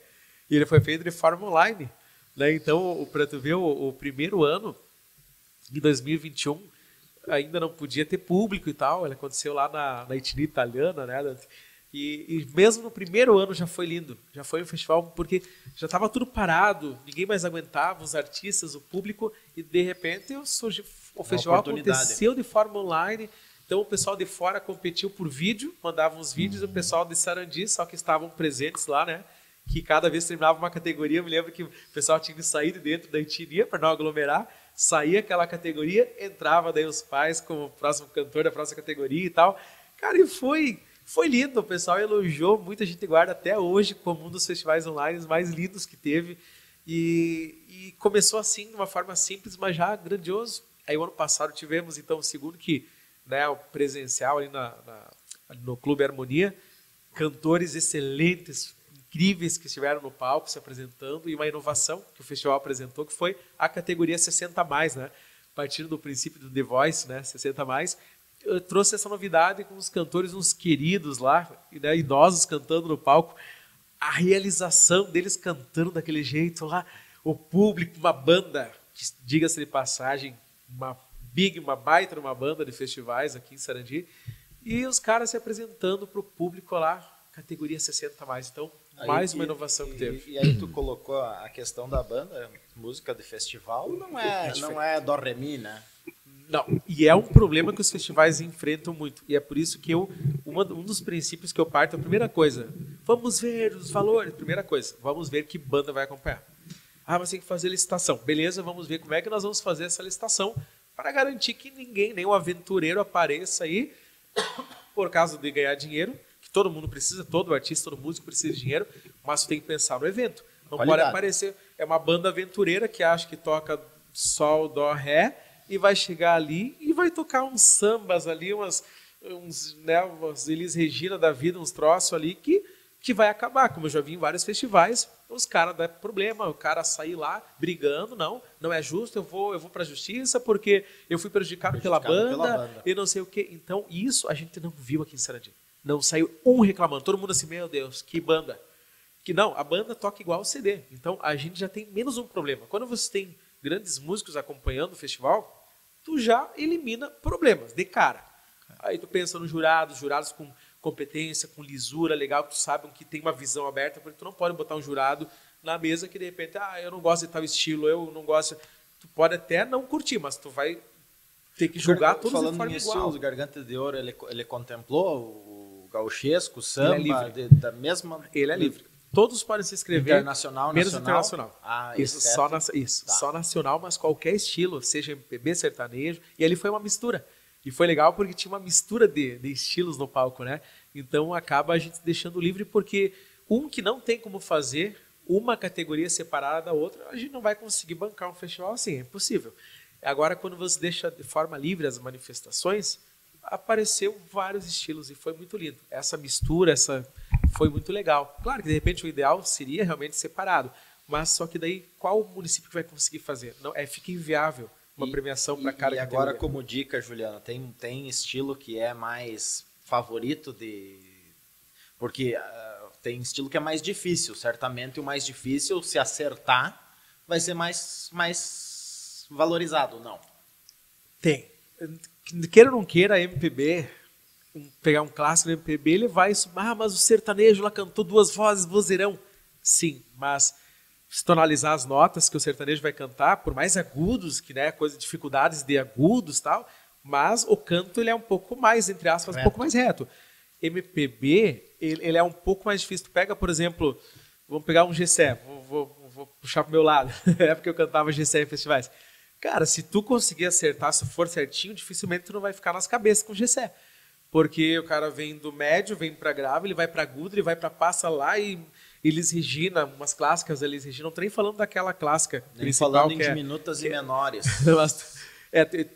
E ele foi feito de forma online. Né? Então, para tu ver, o primeiro ano, em 2021, ainda não podia ter público e tal. Ele aconteceu lá na etnia italiana, né? E mesmo no primeiro ano já foi lindo. Já foi um festival porque já estava tudo parado, ninguém mais aguentava, os artistas, o público, e de repente o festival aconteceu de forma online. Então o pessoal de fora competiu por vídeo, mandavam os vídeos, o pessoal de Sarandi, só que estavam presentes lá, né? Que cada vez que terminava uma categoria, eu me lembro que o pessoal tinha que sair de dentro da etnia para não aglomerar, saía aquela categoria, entrava daí os pais como o próximo cantor da próxima categoria e tal. Cara, e foi lindo, o pessoal elogiou, muita gente guarda até hoje como um dos festivais online mais lindos que teve. E começou assim, de uma forma simples, mas já grandioso. Aí o ano passado tivemos, então, o segundo que, né, o presencial ali no Clube Harmonia, cantores excelentes, incríveis que estiveram no palco se apresentando, e uma inovação que o festival apresentou, que foi a categoria 60+, né? Partindo do princípio do The Voice, né, 60+, eu trouxe essa novidade com os cantores, uns queridos lá, né, idosos cantando no palco, a realização deles cantando daquele jeito lá, o público, uma banda, diga-se de passagem, uma baita de uma banda de festivais aqui em Sarandi, e os caras se apresentando para o público lá, categoria 60+. Então, mais uma inovação que teve. E aí tu colocou a questão da banda, música de festival, não é do re mi, né? Não, e é um problema que os festivais enfrentam muito. E é por isso que um dos princípios que eu parto, a primeira coisa, vamos ver os valores, primeira coisa, vamos ver que banda vai acompanhar. Ah, mas tem que fazer licitação. Beleza, vamos ver como é que nós vamos fazer essa licitação para garantir que ninguém, nenhum aventureiro apareça aí por causa de ganhar dinheiro, que todo mundo precisa, todo artista, todo músico precisa de dinheiro, mas tu tem que pensar no evento. Não pode aparecer, é uma banda aventureira que acha que toca sol, dó, ré, e vai chegar ali e vai tocar uns sambas ali, umas Elis Regina da vida, uns troços ali que vai acabar. Como eu já vi em vários festivais, os caras dão problema, o cara sair lá brigando, não é justo, eu vou para a justiça porque eu fui prejudicado pela banda e não sei o quê. Então, isso a gente não viu aqui em Sarandi. Não saiu um reclamando. Todo mundo assim, meu Deus, que banda. Que não, a banda toca igual o CD. Então, a gente já tem menos um problema. Quando você tem grandes músicos acompanhando o festival, tu já elimina problemas de cara. Aí tu pensa nos jurados com competência, com lisura, legal, que tu sabem que tem uma visão aberta, porque tu não pode botar um jurado na mesa que de repente, eu não gosto de tal estilo, eu não gosto. Tu pode até não curtir, mas tu vai ter que julgar todos de forma igual. Falando nisso, o Garganta de Ouro, ele contemplou o gauchesco, o samba, da mesma... Ele é livre. Todos podem se inscrever. Internacional, menos nacional? Internacional. Isso, só nacional, mas qualquer estilo, seja MPB, sertanejo. E ali foi uma mistura. E foi legal porque tinha uma mistura de estilos no palco, né? Então acaba a gente deixando livre porque que não tem como fazer uma categoria separada da outra, a gente não vai conseguir bancar um festival assim, é impossível. Agora, quando você deixa de forma livre as manifestações, apareceu vários estilos e foi muito lindo. Essa mistura, foi muito legal. Claro que de repente o ideal seria realmente separado, mas só que daí qual município que vai conseguir fazer? Não, fica inviável uma premiação para cada categoria. E agora, como dica, Juliana, tem estilo que é mais favorito porque tem estilo que é mais difícil. Certamente o mais difícil, se acertar, vai ser mais valorizado, não? Tem. Queira ou não queira, a MPB, pegar um clássico da MPB, ele vai... mas o sertanejo lá cantou 2 vozes, vozeirão. Sim, mas se tu analisar as notas que o sertanejo vai cantar, por mais agudos, que né, dificuldades de agudos e tal, mas o canto ele é um pouco mais, entre aspas, um pouco mais reto. MPB, ele é um pouco mais difícil. Tu pega, por exemplo, vamos pegar um Gessé, vou puxar pro meu lado, é porque eu cantava Gessé em festivais. Cara, se tu conseguir acertar, se for certinho, dificilmente tu não vai ficar nas cabeças com o Gessé. Porque o cara vem do médio, vem pra grave, ele vai pra agudo, ele vai pra passa lá e Elis Regina, umas clássicas da Elis Regina, não tô nem falando daquela clássica nem principal. Falando em diminutas e menores.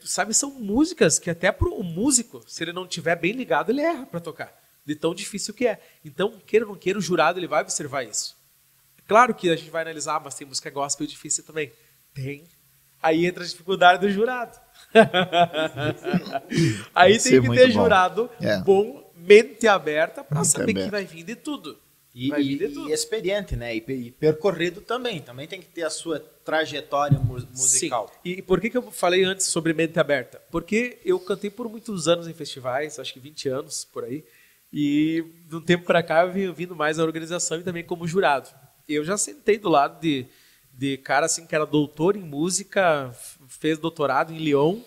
Sabe, são músicas que até pro músico, se ele não tiver bem ligado, ele erra pra tocar. De tão difícil que é. Então, queira ou não queira, o jurado ele vai observar isso. Claro que a gente vai analisar, mas tem música gospel difícil também. Tem. Aí entra a dificuldade do jurado. Aí tem que ter jurado bom, mente aberta, para saber que vai vir de tudo. E experiente, né? E percorrido também. Também tem que ter a sua trajetória musical. Sim. E por que eu falei antes sobre mente aberta? Porque eu cantei por muitos anos em festivais, acho que 20 anos por aí. E de um tempo para cá eu vim vindo mais na organização e também como jurado. Eu já sentei do lado de cara assim que era doutor em música, fez doutorado em Lyon,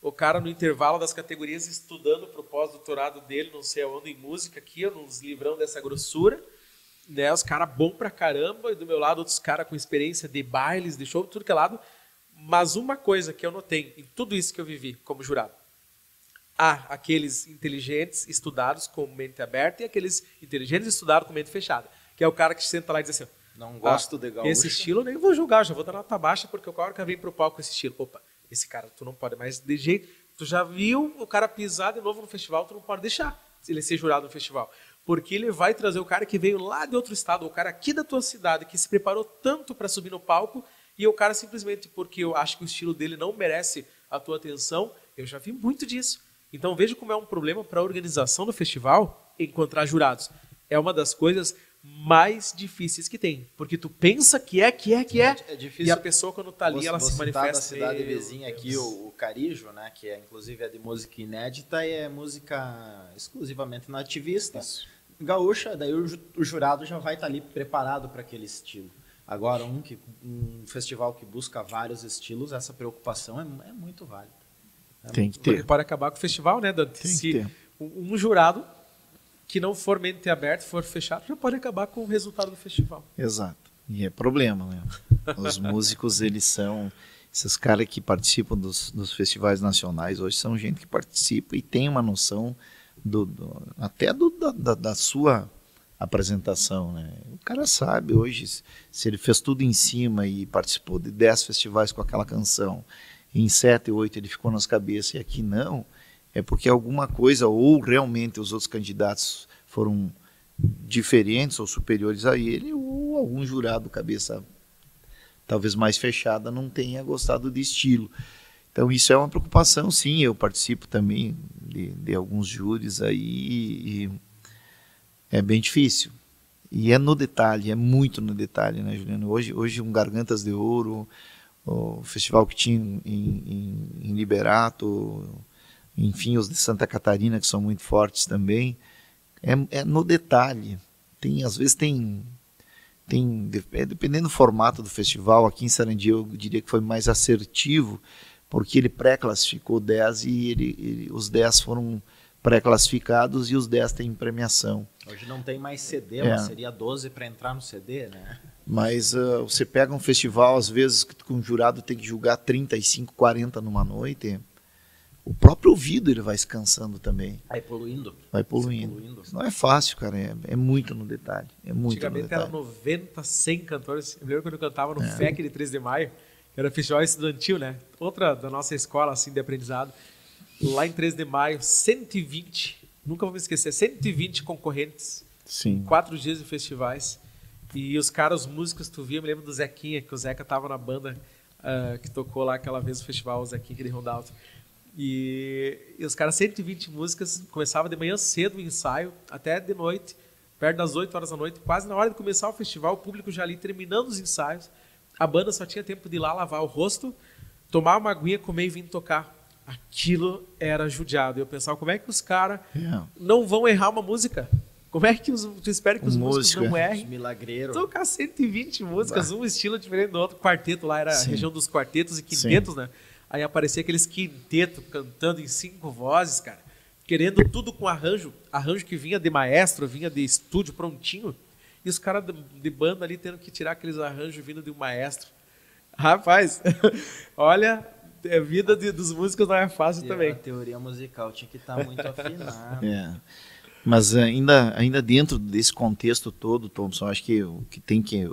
o cara no intervalo das categorias estudando para o pós-doutorado dele, não sei aonde, em música aqui, nos livrão dessa grossura, né, os caras bom pra caramba, e do meu lado outros caras com experiência de bailes, de show, tudo que é lado, mas uma coisa que eu notei em tudo isso que eu vivi como jurado, há aqueles inteligentes estudados com mente aberta e aqueles inteligentes estudados com mente fechada, que é o cara que senta lá e diz assim, Não gosto de gaúcho. Esse estilo eu nem vou julgar, já vou dar nota baixa, porque o cara vem pro palco com esse estilo. Opa, esse cara tu não pode mais de jeito. Tu já viu o cara pisar de novo no festival, tu não pode deixar ele ser jurado no festival. Porque ele vai trazer o cara que veio lá de outro estado, o cara aqui da tua cidade, que se preparou tanto para subir no palco, e o cara simplesmente porque eu acho que o estilo dele não merece a tua atenção. Eu já vi muito disso. Então veja como é um problema para a organização do festival encontrar jurados. É uma das coisas mais difíceis que tem, porque tu pensa que é difícil, e a pessoa quando tá ali ela se manifesta. Da cidade vizinha aqui, o Carijo, né, que inclusive é de música inédita e é música exclusivamente nativista. Isso. Gaúcha, daí o jurado já vai estar ali preparado para aquele estilo. Agora, um festival que busca vários estilos, essa preocupação é muito válida. Tem que ter. Porque pode acabar com o festival, né, Dante? Tem que ter. Um jurado que não for mente aberto, for fechado, já pode acabar com o resultado do festival. Exato. E é problema, né? Os músicos, eles são... Esses caras que participam dos festivais nacionais hoje são gente que participa e tem uma noção da sua apresentação, né? O cara sabe hoje, se ele fez tudo em cima e participou de 10 festivais com aquela canção, e em 7, 8 ele ficou nas cabeças e aqui não... É porque alguma coisa, ou realmente os outros candidatos foram diferentes ou superiores a ele, ou algum jurado cabeça talvez mais fechada não tenha gostado de estilo. Então isso é uma preocupação, sim. Eu participo também de alguns júris aí e é bem difícil. E é no detalhe, é muito no detalhe, né, Juliano? Hoje um Gargantas de Ouro, o festival que tinha em Liberato... Enfim, os de Santa Catarina, que são muito fortes também, é no detalhe. Às vezes dependendo do formato do festival, aqui em Sarandi eu diria que foi mais assertivo, porque ele pré-classificou 10 e os 10 foram pré-classificados e os 10 têm premiação. Hoje não tem mais CD, mas seria 12 para entrar no CD, né? Mas você pega um festival, às vezes, que um jurado tem que julgar 35, 40 numa noite... O próprio ouvido ele vai se cansando também. Vai poluindo. Isso não é fácil, cara. É muito no detalhe. Antigamente era 90, 100 cantores. Eu lembro quando eu cantava no FEC de 3 de maio, que era festival estudantil, né? Outra da nossa escola assim, de aprendizado. Lá em 3 de maio, 120, nunca vou me esquecer, 120 concorrentes. Sim. 4 dias de festivais. E os caras, os músicos, tu via, eu me lembro do Zequinha, que o Zeca tava na banda que tocou lá aquela vez no festival, o Zequinha, aquele Ronda Alto. E os caras, 120 músicas, começava de manhã cedo o ensaio, até de noite, perto das 8 horas da noite, quase na hora de começar o festival, o público já ali terminando os ensaios, a banda só tinha tempo de ir lá lavar o rosto, tomar uma aguinha, comer e vir tocar. Aquilo era judiado. Eu pensava, como é que os caras não vão errar uma música? Como é que tu espera que os músicos não errem? Milagreiro. Tocar 120 músicas, um estilo diferente do outro. Quarteto lá era a região dos quartetos e quintetos, né? Aí aparecia aqueles quintetos cantando em 5 vozes, cara. Querendo tudo com arranjo. Arranjo que vinha de maestro, vinha de estúdio prontinho. E os caras de banda ali tendo que tirar aqueles arranjos vindo de um maestro. Rapaz, olha, a vida dos músicos não é fácil também. A teoria musical tinha que estar muito afinada. Mas ainda dentro desse contexto todo, Thompson, acho que o que tem que...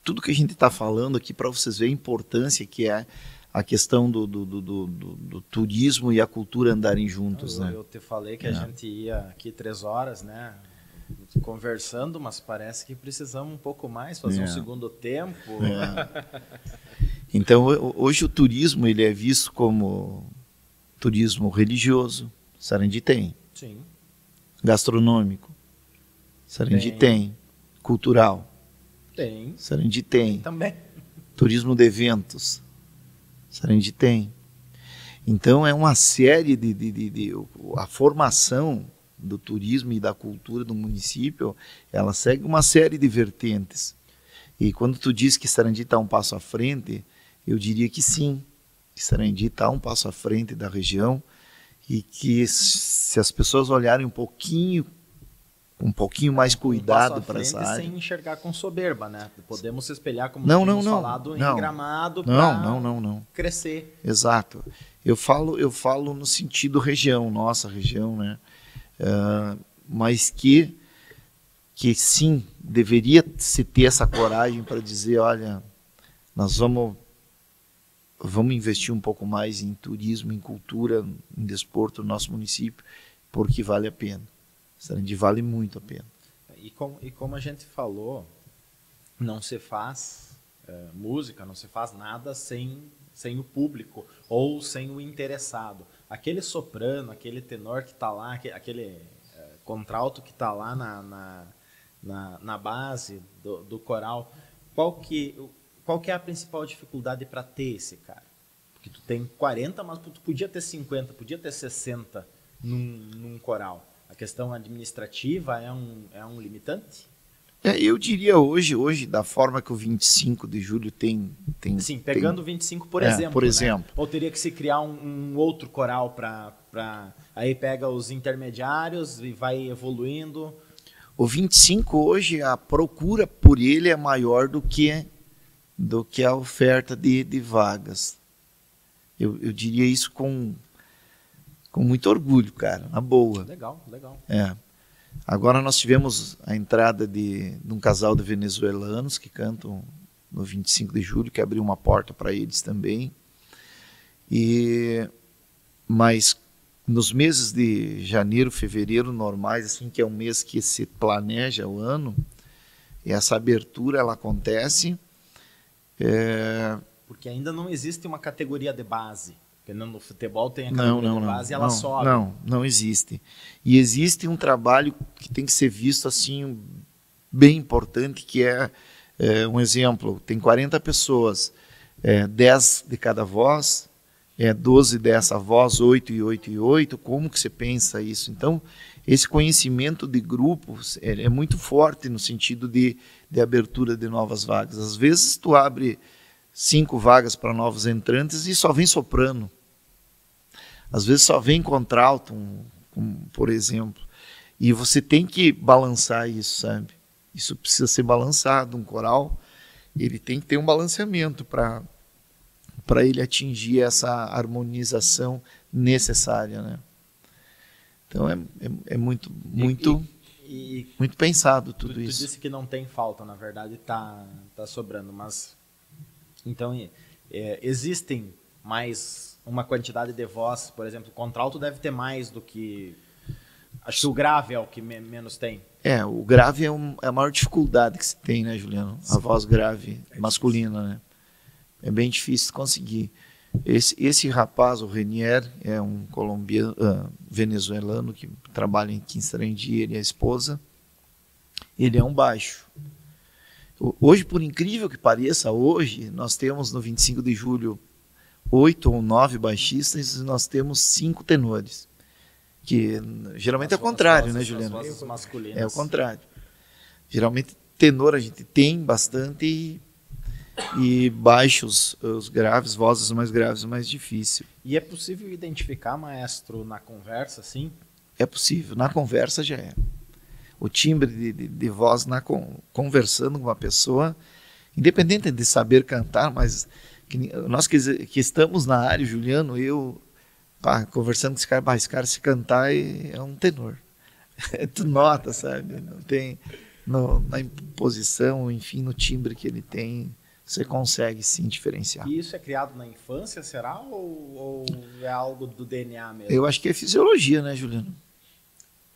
Tudo que a gente está falando aqui, para vocês verem a importância que é a questão do turismo e a cultura andarem juntos, né? Eu te falei que a gente ia aqui 3 horas, né? Conversando, mas parece que precisamos um pouco mais, fazer um segundo tempo. Então, hoje o turismo ele é visto como turismo religioso. Sarandi tem. Sim. Gastronômico. Sarandi tem. Cultural. Tem. Sarandi tem. Também. Turismo de eventos. Sarandi tem. Então é uma série a formação do turismo e da cultura do município, ela segue uma série de vertentes. E quando tu diz que Sarandi está um passo à frente, eu diria que sim, que Sarandi está um passo à frente da região e que se as pessoas olharem um pouquinho mais cuidado para essa área. Sem enxergar com soberba, né? Podemos se espelhar, como tínhamos falado, em Gramado para crescer. Exato. Eu falo no sentido região, nossa região, né? Mas que que sim, deveria se ter essa coragem para dizer, olha, nós vamos investir um pouco mais em turismo, em cultura, em desporto no nosso município, porque vale a pena. Sarandi vale muito a pena. E como a gente falou, não se faz música, não se faz nada sem o público ou sem o interessado. Aquele soprano, aquele tenor que está lá, aquele contralto que está lá na base do coral, qual que é a principal dificuldade para ter esse cara? Porque tu tem 40, mas tu podia ter 50, podia ter 60 num coral. A questão administrativa é um limitante? Eu diria hoje, da forma que o 25 de julho tem... Sim, pegando o 25, por exemplo. Por exemplo. Né? Ou teria que se criar um outro coral para... Aí pega os intermediários e vai evoluindo. O 25 hoje, a procura por ele é maior do que a oferta de vagas. Eu diria isso com muito orgulho, cara, na boa. Legal. Agora nós tivemos a entrada de um casal de venezuelanos que cantam no 25 de julho, que abriu uma porta para eles também. Mas nos meses de janeiro, fevereiro, normais, assim, que é um mês que se planeja o ano, e essa abertura ela acontece. Porque ainda não existe uma categoria de base. Porque no futebol tem a categoria de base e ela sobe. Não existe. E existe um trabalho que tem que ser visto assim, bem importante, que é um exemplo. Tem 40 pessoas, 10 de cada voz, 12 dessa voz, 8 e 8 e 8. Como que você pensa isso? Então, esse conhecimento de grupos é muito forte no sentido de abertura de novas vagas. Às vezes, tu abre 5 vagas para novos entrantes e só vem soprano. Às vezes só vem contralto, por exemplo. E você tem que balançar isso, sabe? Isso precisa ser balançado. Um coral, ele tem que ter um balanceamento para ele atingir essa harmonização necessária, né? Então é muito pensado tudo isso. Tu disse que não tem falta, na verdade tá sobrando, mas então existem mais uma quantidade de voz, por exemplo, o contralto deve ter mais do que... Acho que o grave é o que menos tem. O grave é a maior dificuldade que se tem, né, Juliano? A voz grave masculina, né? É bem difícil de conseguir. Esse rapaz, o Renier, é um venezuelano que trabalha aqui em Sarandi, ele e a esposa. Ele é um baixo. Hoje, por incrível que pareça, nós temos no 25 de julho 8 ou 9 baixistas e nós temos 5 tenores. Que geralmente é o contrário, né, Juliano? As vozes masculinas. É o contrário. Geralmente tenor a gente tem bastante e baixos, os graves, vozes mais graves, mais difícil. E é possível identificar, maestro, na conversa, sim? É possível, na conversa já é. O timbre de voz conversando com uma pessoa, independente de saber cantar, mas nós que estamos na área, Juliano, conversando com esse cara se cantar é um tenor. Tu nota, sabe? Não tem, na imposição, enfim, no timbre que ele tem, você consegue sim diferenciar. E isso é criado na infância, será? Ou é algo do DNA mesmo? Eu acho que é fisiologia, né, Juliano?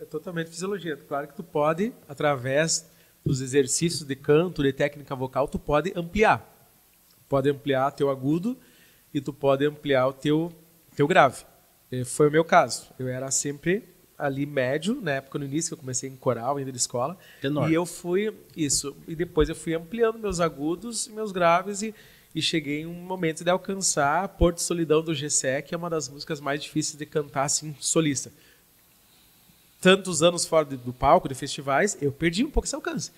É totalmente fisiologia. Claro que tu pode, através dos exercícios de canto, de técnica vocal, tu pode ampliar. Pode ampliar teu agudo e tu pode ampliar o teu grave. Foi o meu caso. Eu era sempre ali médio, na época no início que eu comecei em coral, ainda de escola. Tenor. E eu fui isso. E depois eu fui ampliando meus agudos e meus graves e cheguei em um momento de alcançar Porto Solidão do Gessé, que é uma das músicas mais difíceis de cantar assim solista. Tantos anos fora do palco, de festivais, eu perdi um pouco esse alcance.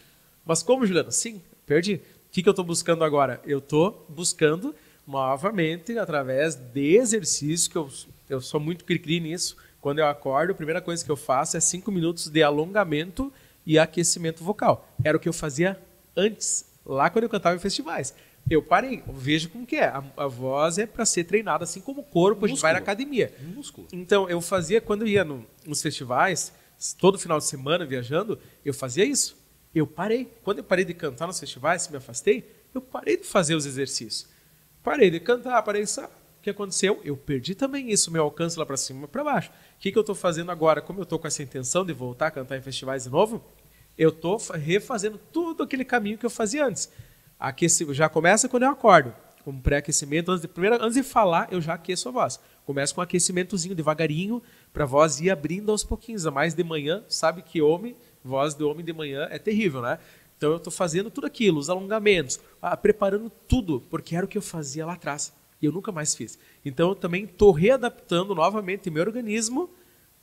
Mas como, Juliano? Sim, perdi. O que eu estou buscando agora? Eu estou buscando novamente, através de exercício, que eu sou muito cri-cri nisso. Quando eu acordo, a primeira coisa que eu faço é 5 minutos de alongamento e aquecimento vocal. Era o que eu fazia antes, lá quando eu cantava em festivais. Eu parei, eu vejo como que é. A voz é para ser treinada, assim como o corpo, a gente vai na academia. Músculo. Então, eu fazia, quando eu ia nos festivais, todo final de semana viajando, eu fazia isso. Eu parei. Quando eu parei de cantar nos festivais, me afastei, eu parei de fazer os exercícios. Parei de cantar, parei de... O que aconteceu? Eu perdi também isso, meu alcance lá para cima e para baixo. O que eu estou fazendo agora? Como eu estou com essa intenção de voltar a cantar em festivais de novo, eu estou refazendo tudo aquele caminho que eu fazia antes. Já começa quando eu acordo, como pré-aquecimento. Antes de falar, eu já aqueço a voz. Começo com um aquecimentozinho, devagarinho, para a voz ir abrindo aos pouquinhos. A mais de manhã, sabe que voz de homem de manhã é terrível, né? Então eu estou fazendo tudo aquilo, os alongamentos, preparando tudo, porque era o que eu fazia lá atrás. E eu nunca mais fiz. Então eu também estou readaptando novamente meu organismo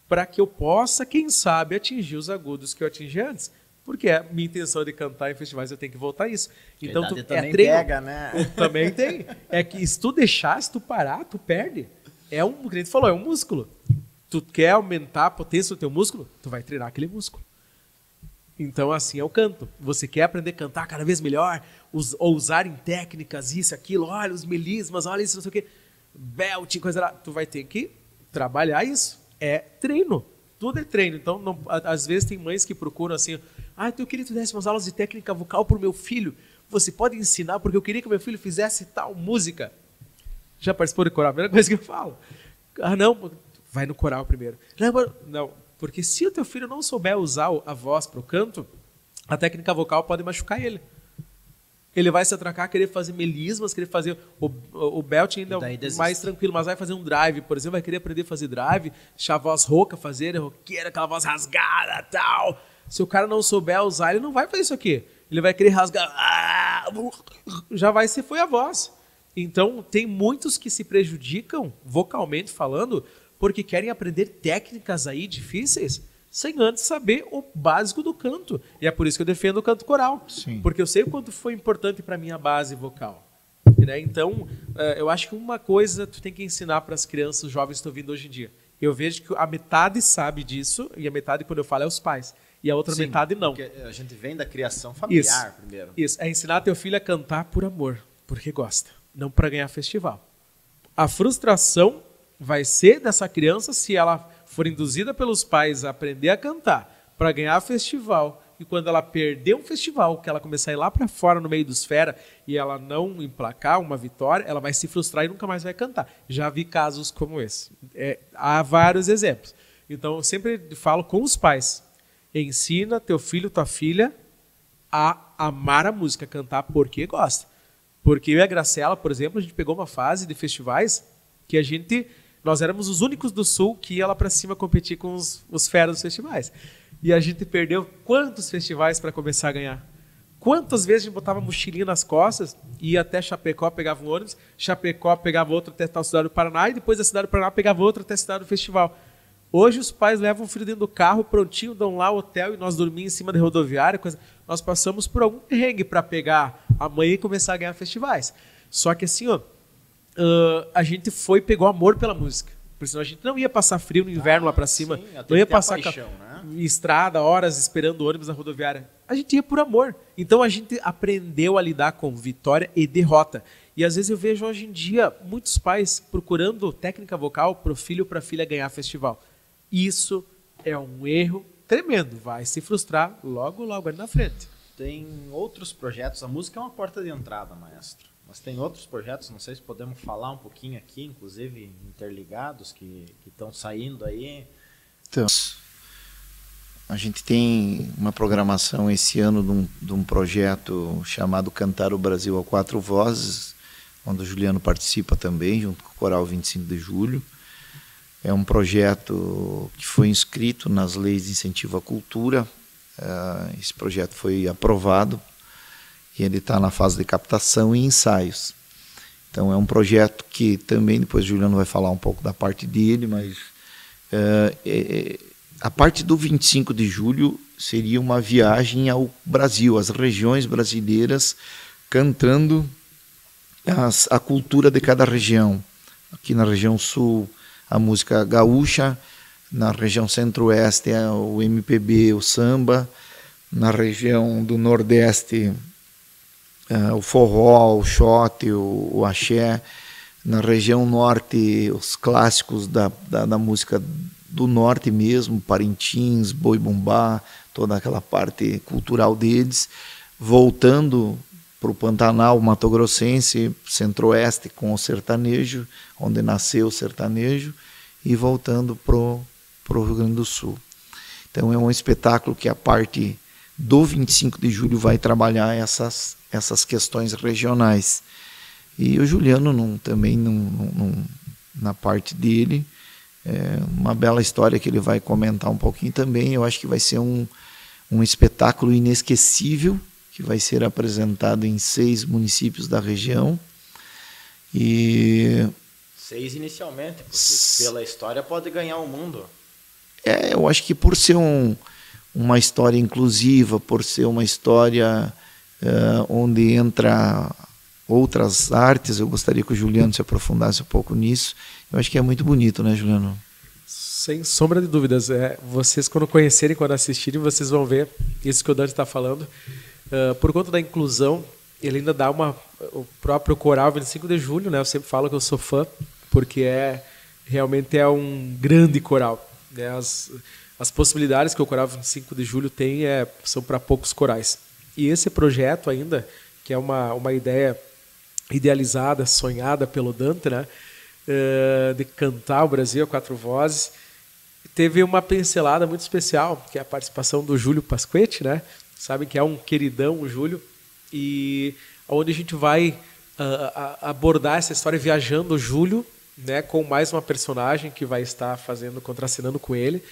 para que eu possa, quem sabe, atingir os agudos que eu atingi antes. Porque a minha intenção de cantar em festivais, eu tenho que voltar a isso. Então também treino. pega, né? Também tem. É que se tu deixar, se tu parar, tu perde. O que a gente falou, é um músculo. Tu quer aumentar a potência do teu músculo, tu vai treinar aquele músculo. Então, assim é o canto. Você quer aprender a cantar cada vez melhor, ou usar em técnicas, isso, aquilo, olha os melismas, olha isso, não sei o quê, belt, coisa lá. Tu vai ter que trabalhar isso. É treino. Tudo é treino. Então, às vezes tem mães que procuram assim, eu queria que tu desse umas aulas de técnica vocal para o meu filho. Você pode ensinar, porque eu queria que o meu filho fizesse tal música. Já participou de coral? A primeira coisa que eu falo. Não, vai no coral primeiro. Não. Porque se o teu filho não souber usar a voz para o canto, a técnica vocal pode machucar ele. Ele vai se atracar, querer fazer melismas, querer fazer o belt ainda mais tranquilo, mas vai fazer um drive, por exemplo, vai querer aprender a fazer drive, deixar a voz rouca, fazer roqueira, aquela voz rasgada e tal. Se o cara não souber usar, ele não vai fazer isso aqui. Ele vai querer rasgar, foi a voz. Então, tem muitos que se prejudicam, vocalmente falando, porque querem aprender técnicas aí difíceis sem antes saber o básico do canto. E é por isso que eu defendo o canto coral. Sim. Porque eu sei o quanto foi importante para mim a base vocal. Né? Então, eu acho que uma coisa tu tem que ensinar para as crianças, os jovens que estão vindo hoje em dia. Eu vejo que a metade sabe disso, e a metade, quando eu falo, é os pais. E a outra metade não. Porque a gente vem da criação familiar primeiro. Isso, é ensinar teu filho a cantar por amor, porque gosta, não para ganhar festival. A frustração vai ser dessa criança se ela for induzida pelos pais a aprender a cantar para ganhar festival, e quando ela perder um festival, que ela começar a ir lá para fora no meio dos fera e ela não emplacar uma vitória, ela vai se frustrar e nunca mais vai cantar. Já vi casos como esse. Há vários exemplos. Então eu sempre falo com os pais, ensina teu filho, tua filha a amar a música, cantar porque gosta. Porque eu e a Graciela, por exemplo, a gente pegou uma fase de festivais que nós éramos os únicos do Sul que ia lá para cima competir com os feras dos festivais. E a gente perdeu quantos festivais para começar a ganhar? Quantas vezes a gente botava mochilinha nas costas, ia até Chapecó, pegava um ônibus, Chapecó pegava outro até a cidade do Paraná, e depois da cidade do Paraná pegava outro até a cidade do festival. Hoje os pais levam o filho dentro do carro, prontinho, dão lá o hotel e nós dormimos em cima da rodoviária. Nós passamos por algum perrengue para pegar a mãe e começar a ganhar festivais. Só que assim, a gente pegou amor pela música. Porque senão a gente não ia passar frio no inverno lá para cima. Sim, não ia passar paixão, né? Estrada, horas esperando o ônibus na rodoviária. A gente ia por amor. Então a gente aprendeu a lidar com vitória e derrota. E às vezes eu vejo hoje em dia muitos pais procurando técnica vocal para o filho ou para a filha ganhar festival. Isso é um erro tremendo. Vai se frustrar logo, logo ali na frente. Tem outros projetos. A música é uma porta de entrada, maestro. Mas tem outros projetos, não sei se podemos falar um pouquinho aqui, inclusive interligados, que estão saindo aí. Então, a gente tem uma programação esse ano de um projeto chamado Cantar o Brasil a Quatro Vozes, onde o Juliano participa também, junto com o Coral 25 de Julho. É um projeto que foi inscrito nas leis de incentivo à cultura. Esse projeto foi aprovado e ele está na fase de captação e ensaios. Então é um projeto que também, depois o Juliano vai falar um pouco da parte dele, mas a parte do 25 de julho seria uma viagem ao Brasil, às regiões brasileiras, cantando a cultura de cada região. Aqui na região sul, a música gaúcha, na região centro-oeste, o MPB, o samba, na região do nordeste, o forró, o shot, o axé, na região norte, os clássicos da música do norte mesmo, Parintins, Boi-Bumbá, toda aquela parte cultural deles, voltando para o Pantanal Mato-Grossense, centro-oeste com o sertanejo, onde nasceu o sertanejo, e voltando para o Rio Grande do Sul. Então é um espetáculo que a parte do 25 de julho vai trabalhar essas questões regionais. E o Juliano também na parte dele, uma bela história que ele vai comentar um pouquinho também. Eu acho que vai ser um espetáculo inesquecível, que vai ser apresentado em 6 municípios da região. E 6 inicialmente, porque pela história pode ganhar o mundo. Eu acho que por ser uma história inclusiva, por ser uma história onde entra outras artes, eu gostaria que o Juliano se aprofundasse um pouco nisso. Eu acho que é muito bonito, né, Juliano? Sem sombra de dúvidas. Vocês, quando conhecerem, quando assistirem, vocês vão ver isso que o Dante está falando. Por conta da inclusão, ele ainda dá o próprio coral 25 de julho, né? Eu sempre falo que eu sou fã, porque realmente é um grande coral, né? As possibilidades que o coral 25 de julho tem são para poucos corais. E esse projeto ainda, que é uma ideia idealizada, sonhada pelo Dante, né? De cantar o Brasil a 4 vozes, teve uma pincelada muito especial, que é a participação do Júlio Pasquetti, né? Sabem que é um queridão, o Júlio, e onde a gente vai abordar essa história viajando o Júlio, né, com mais uma personagem que vai estar contracenando com ele.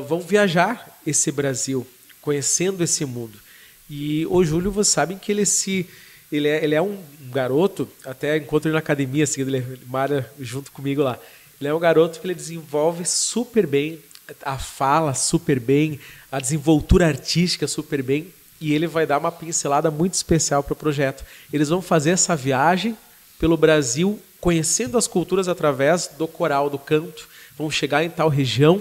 Vão viajar esse Brasil, conhecendo esse mundo. E o Júlio, vocês sabem que ele é um garoto, até encontro ele na academia, assim, ele malha junto comigo lá. Ele é um garoto que ele desenvolve super bem a fala, super bem, a desenvoltura artística super bem, e ele vai dar uma pincelada muito especial para o projeto. Eles vão fazer essa viagem pelo Brasil, conhecendo as culturas através do coral, do canto, vão chegar em tal região,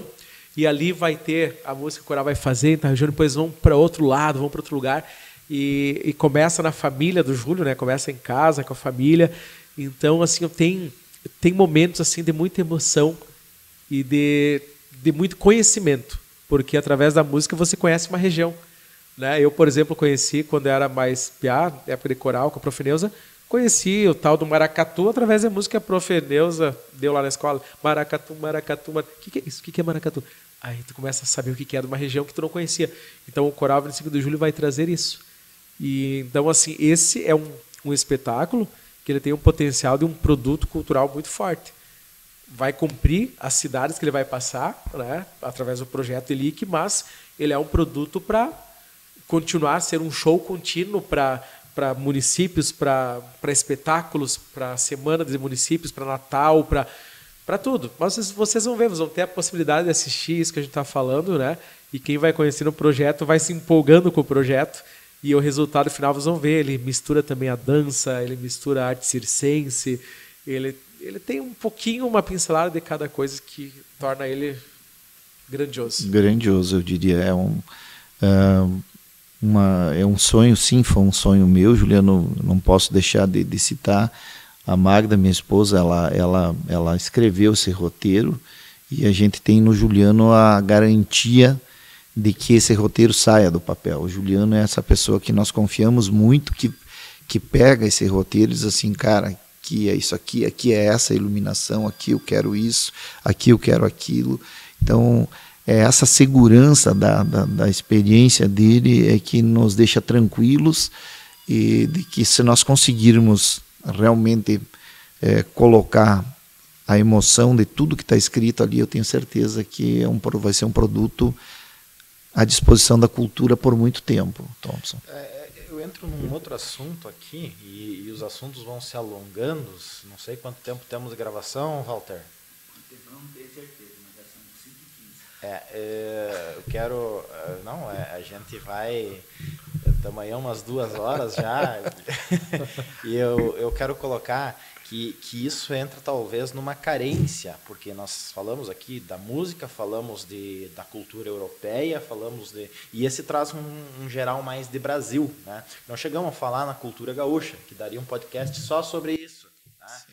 e ali vai ter, a música que o coral vai fazer em tal região, depois vão para outro lado, vão para outro lugar, e começa na família do Júlio, né? Começa em casa, com a família. Então, assim, tem momentos assim, de muita emoção e de muito conhecimento, porque através da música você conhece uma região, né? Eu, por exemplo, conheci, quando eu era mais piá, época de coral, com a Prof. Neuza, conheci o tal do maracatu através da música que a Prof. Neuza deu lá na escola. Maracatu, maracatu, o que é isso? O que é maracatu? Aí tu começa a saber o que é de uma região que tu não conhecia. Então o Coral 25 de Julho vai trazer isso. E, então, assim, esse é um espetáculo que ele tem um potencial de um produto cultural muito forte. Vai cumprir as cidades que ele vai passar, né, através do projeto ELIC, mas ele é um produto para continuar a ser um show contínuo para municípios, para espetáculos, para semana de municípios, para Natal, para tudo. Mas vocês vão ver, vocês vão ter a possibilidade de assistir isso que a gente está falando, né? E quem vai conhecendo o projeto vai se empolgando com o projeto, e o resultado final vocês vão ver. Ele mistura também a dança, ele mistura a arte circense, ele tem um pouquinho, uma pincelada de cada coisa que torna ele grandioso. Grandioso, eu diria. É um sonho, sim, foi um sonho meu, Juliano. Não posso deixar de citar a Magda, minha esposa. Ela escreveu esse roteiro, e a gente tem no Juliano a garantia de que esse roteiro saia do papel. O Juliano é essa pessoa que nós confiamos muito, que pega esse roteiro e diz assim, cara, aqui é isso aqui é essa iluminação, aqui eu quero isso, aqui eu quero aquilo. Então, essa segurança da experiência dele é que nos deixa tranquilos, e de que se nós conseguirmos realmente colocar a emoção de tudo que está escrito ali, eu tenho certeza que vai ser um produto à disposição da cultura por muito tempo, Thompson. Eu entro num outro assunto aqui, e os assuntos vão se alongando. Não sei quanto tempo temos de gravação, Walter. Não tenho certeza, mas já são 5h15. Eu quero... a gente vai... Estamos aí umas 2 horas já. E eu quero colocar que isso entra talvez numa carência, porque nós falamos aqui da música, falamos da cultura europeia, e esse traz um geral mais de Brasil, né? Nós chegamos a falar na cultura gaúcha, que daria um podcast só sobre isso, tá?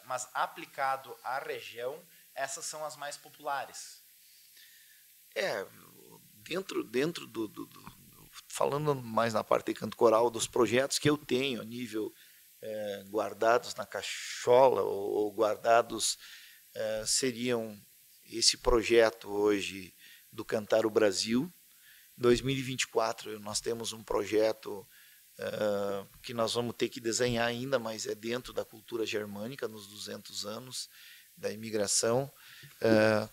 Mas aplicado à região, essas são as mais populares. Dentro falando mais na parte de canto coral, dos projetos que eu tenho a nível guardados na cachola ou guardados, seriam esse projeto hoje do Cantar o Brasil. Em 2024 nós temos um projeto que nós vamos ter que desenhar ainda, mas é dentro da cultura germânica, nos 200 anos da imigração.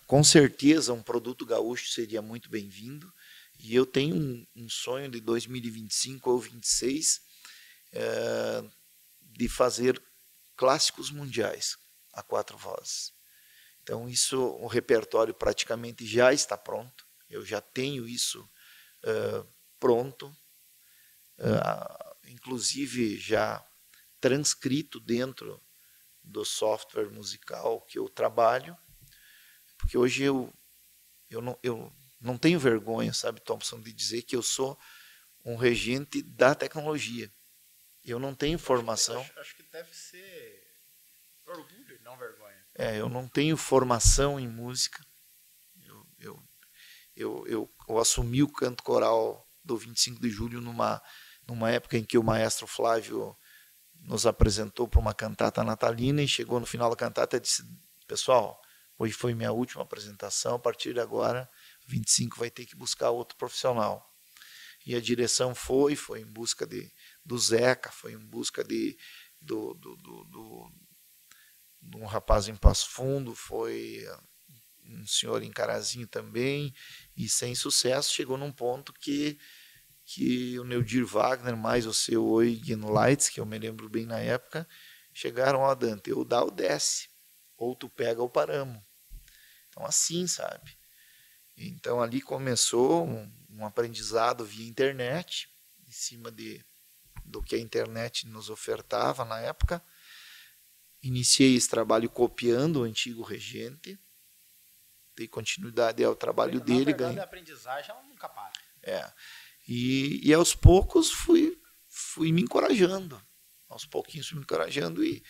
Com certeza um produto gaúcho seria muito bem-vindo, e eu tenho um sonho de 2025 ou 2026 de fazer clássicos mundiais a 4 vozes. Então o repertório praticamente já está pronto, eu já tenho isso pronto, inclusive já transcrito dentro do software musical que eu trabalho, porque hoje eu não tenho vergonha, sabe, Thompson, de dizer que eu sou um regente da tecnologia. Eu não tenho formação. Acho que deve ser orgulho, não vergonha. Eu não tenho formação em música. Eu assumi o canto coral do 25 de julho numa época em que o maestro Flávio nos apresentou para uma cantata natalina, e chegou no final da cantata e disse: pessoal, hoje foi minha última apresentação, a partir de agora 25 vai ter que buscar outro profissional. E a direção foi em busca do Zeca, foi em busca de um rapaz em Passo Fundo, foi um senhor em Carazinho também, e sem sucesso chegou num ponto que o Neudir Wagner, mais o seu Eugen Leitz, que eu me lembro bem na época, chegaram: ó, Dante, ou dá ou desce, ou tu pega ou paramos. Então assim, sabe? Então ali começou um aprendizado via internet, em cima do que a internet nos ofertava na época. Iniciei esse trabalho copiando o antigo regente, dei continuidade ao trabalho dele. Na verdade, a aprendizagem ela nunca para. E aos poucos fui me encorajando, aos pouquinhos fui me encorajando, e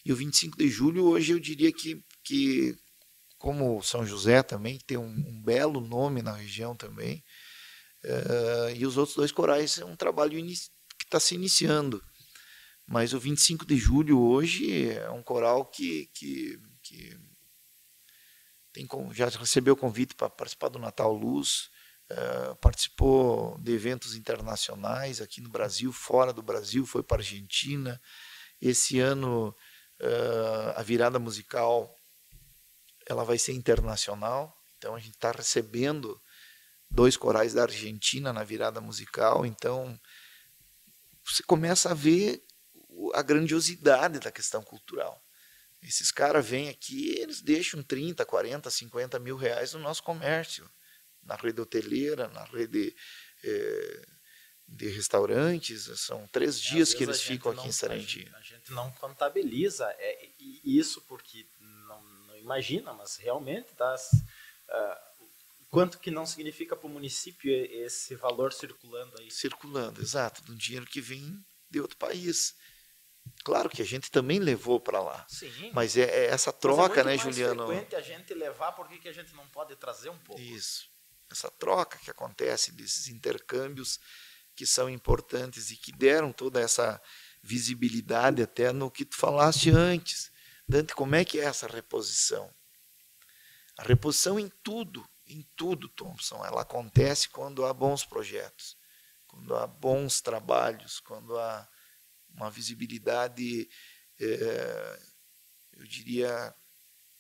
o 25 de julho hoje eu diria que como São José também, que tem um belo nome na região também, e os outros 2 corais é um trabalho que está se iniciando. Mas o 25 de julho hoje é um coral que já recebeu convite para participar do Natal Luz, participou de eventos internacionais aqui no Brasil, fora do Brasil, foi para a Argentina. Esse ano a virada musical ela vai ser internacional, então a gente está recebendo 2 corais da Argentina na virada musical. Então você começa a ver a grandiosidade da questão cultural. Esses caras vêm aqui, eles deixam 30, 40, 50 mil reais no nosso comércio, na rede hoteleira, na rede de restaurantes. São 3 dias que eles ficam aqui em Sarandi. A gente não contabiliza isso porque não imagina, mas realmente quanto que não significa para o município esse valor circulando aí. Circulando, exato, de um dinheiro que vem de outro país. Claro que a gente também levou para lá. Sim. Mas é essa troca, né, Juliano? É muito frequente a gente levar, por que a gente não pode trazer um pouco? Isso. Essa troca que acontece, desses intercâmbios que são importantes e que deram toda essa visibilidade até no que tu falaste antes. Dante, como é que é essa reposição? A reposição em tudo, Thompson, ela acontece quando há bons projetos, quando há bons trabalhos, quando há uma visibilidade, eu diria,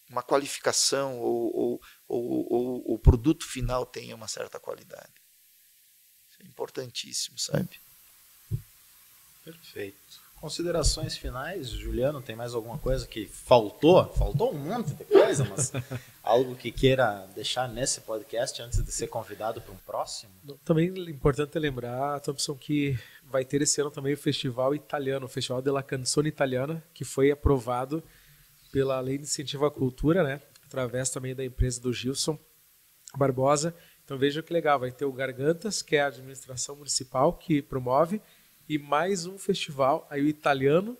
uma qualificação, ou o produto final tenha uma certa qualidade. Isso é importantíssimo, sabe? Perfeito. Considerações finais, Juliano, tem mais alguma coisa que faltou? Faltou um monte de coisa, mas algo que queira deixar nesse podcast antes de ser convidado para um próximo? Também é importante lembrar, Thompson, que vai ter esse ano também o Festival Italiano, o Festival della Canzone Italiana, que foi aprovado pela Lei de Incentivo à Cultura, né? Através também da empresa do Gilson Barbosa. Então veja que legal, vai ter o Gargantas, que é a administração municipal que promove, e mais um festival, aí o italiano,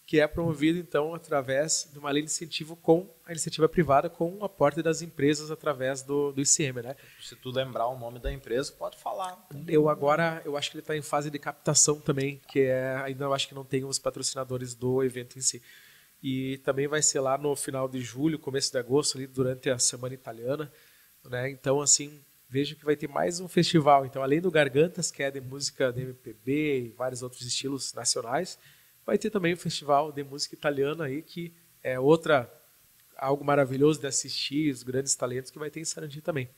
que é promovido, então, através de uma lei de incentivo com a iniciativa privada, com o aporte das empresas através do ICM, né? Se tu lembrar o nome da empresa, pode falar. Eu acho que ele está em fase de captação também, ainda eu acho que não tem os patrocinadores do evento em si. E também vai ser lá no final de julho, começo de agosto, ali durante a Semana Italiana, né? Então, assim, vejo que vai ter mais um festival. Então, além do Gargantas, que é de música de MPB e vários outros estilos nacionais, vai ter também o festival de música italiana aí, que é algo maravilhoso de assistir, os grandes talentos que vai ter em Sarandi também.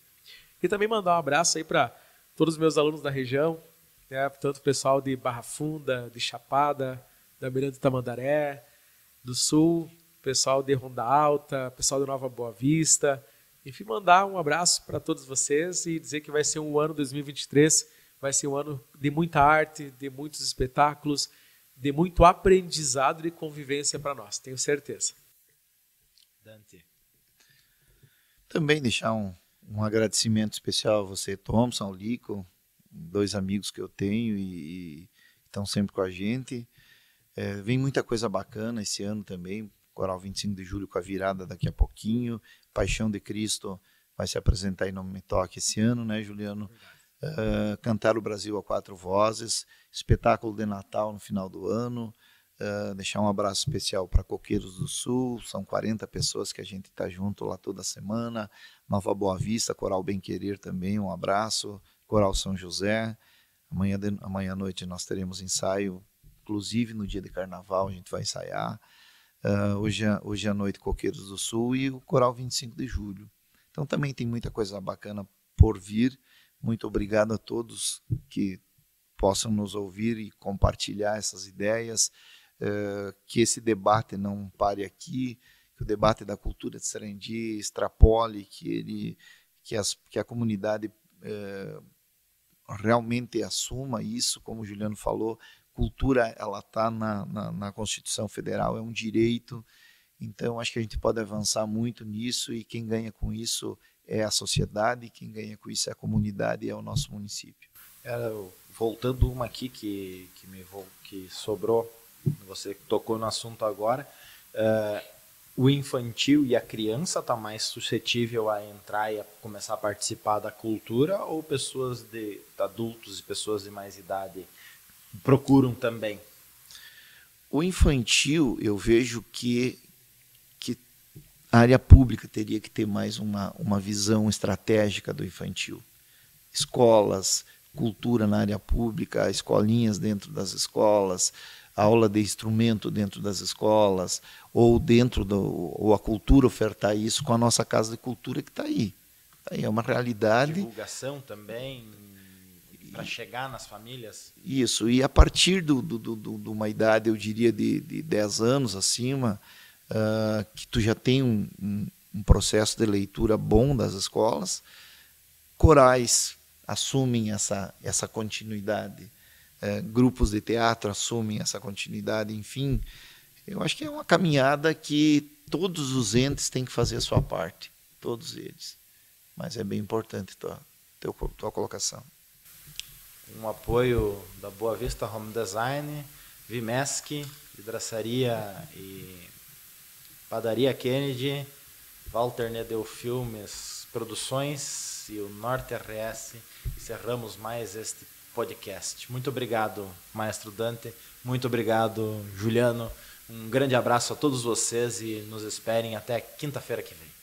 E também mandar um abraço aí para todos os meus alunos da região, né, tanto o pessoal de Barra Funda, de Chapada, da Miranda de Tamandaré, do Sul, pessoal de Ronda Alta, pessoal de Nova Boa Vista. Enfim, mandar um abraço para todos vocês e dizer que vai ser um ano 2023, vai ser um ano de muita arte, de muitos espetáculos, de muito aprendizado e convivência para nós, tenho certeza. Dante. Também deixar um agradecimento especial a você, Thompson, ao Lico, 2 amigos que eu tenho e estão sempre com a gente. Vem muita coisa bacana esse ano também, Coral 25 de Julho com a virada daqui a pouquinho, Paixão de Cristo vai se apresentar em Não Me Toque esse ano, né, Juliano? Cantar o Brasil a 4 vozes, espetáculo de Natal no final do ano, deixar um abraço especial para Coqueiros do Sul, são 40 pessoas que a gente está junto lá toda semana, Nova Boa Vista, Coral Bem Querer também, um abraço, Coral São José, amanhã à noite nós teremos ensaio, inclusive no dia de Carnaval a gente vai ensaiar, hoje à noite Coqueiros do Sul e o Coral 25 de Julho. Então também tem muita coisa bacana por vir. Muito obrigado a todos que possam nos ouvir e compartilhar essas ideias, que esse debate não pare aqui, que o debate da cultura de Sarandi extrapole, que a comunidade realmente assuma isso, como o Juliano falou, cultura ela está na Constituição Federal, é um direito, então acho que a gente pode avançar muito nisso e quem ganha com isso é a sociedade, quem ganha com isso é a comunidade e é o nosso município. Voltando uma aqui que sobrou, você tocou no assunto agora, o infantil e a criança está mais suscetível a entrar e a começar a participar da cultura ou pessoas adultos e pessoas de mais idade procuram também? O infantil, eu vejo que a área pública teria que ter mais uma visão estratégica do infantil. Escolas, cultura na área pública, escolinhas dentro das escolas, aula de instrumento dentro das escolas, ou a cultura ofertar isso com a nossa Casa de Cultura que está aí. É uma realidade. Divulgação também, para chegar nas famílias. Isso, e a partir de uma idade, eu diria, de 10 anos acima, que tu já tem um processo de leitura bom das escolas, corais assumem essa continuidade, grupos de teatro assumem essa continuidade, enfim, eu acho que é uma caminhada que todos os entes têm que fazer a sua parte, todos eles, mas é bem importante tua colocação. Um apoio da Boa Vista Home Design, Vimesc, Vidraçaria e Padaria Kennedy, Walter Nedel Filmes Produções e o Norte RS. Encerramos mais este podcast. Muito obrigado, Maestro Dante. Muito obrigado, Juliano. Um grande abraço a todos vocês e nos esperem até quinta-feira que vem.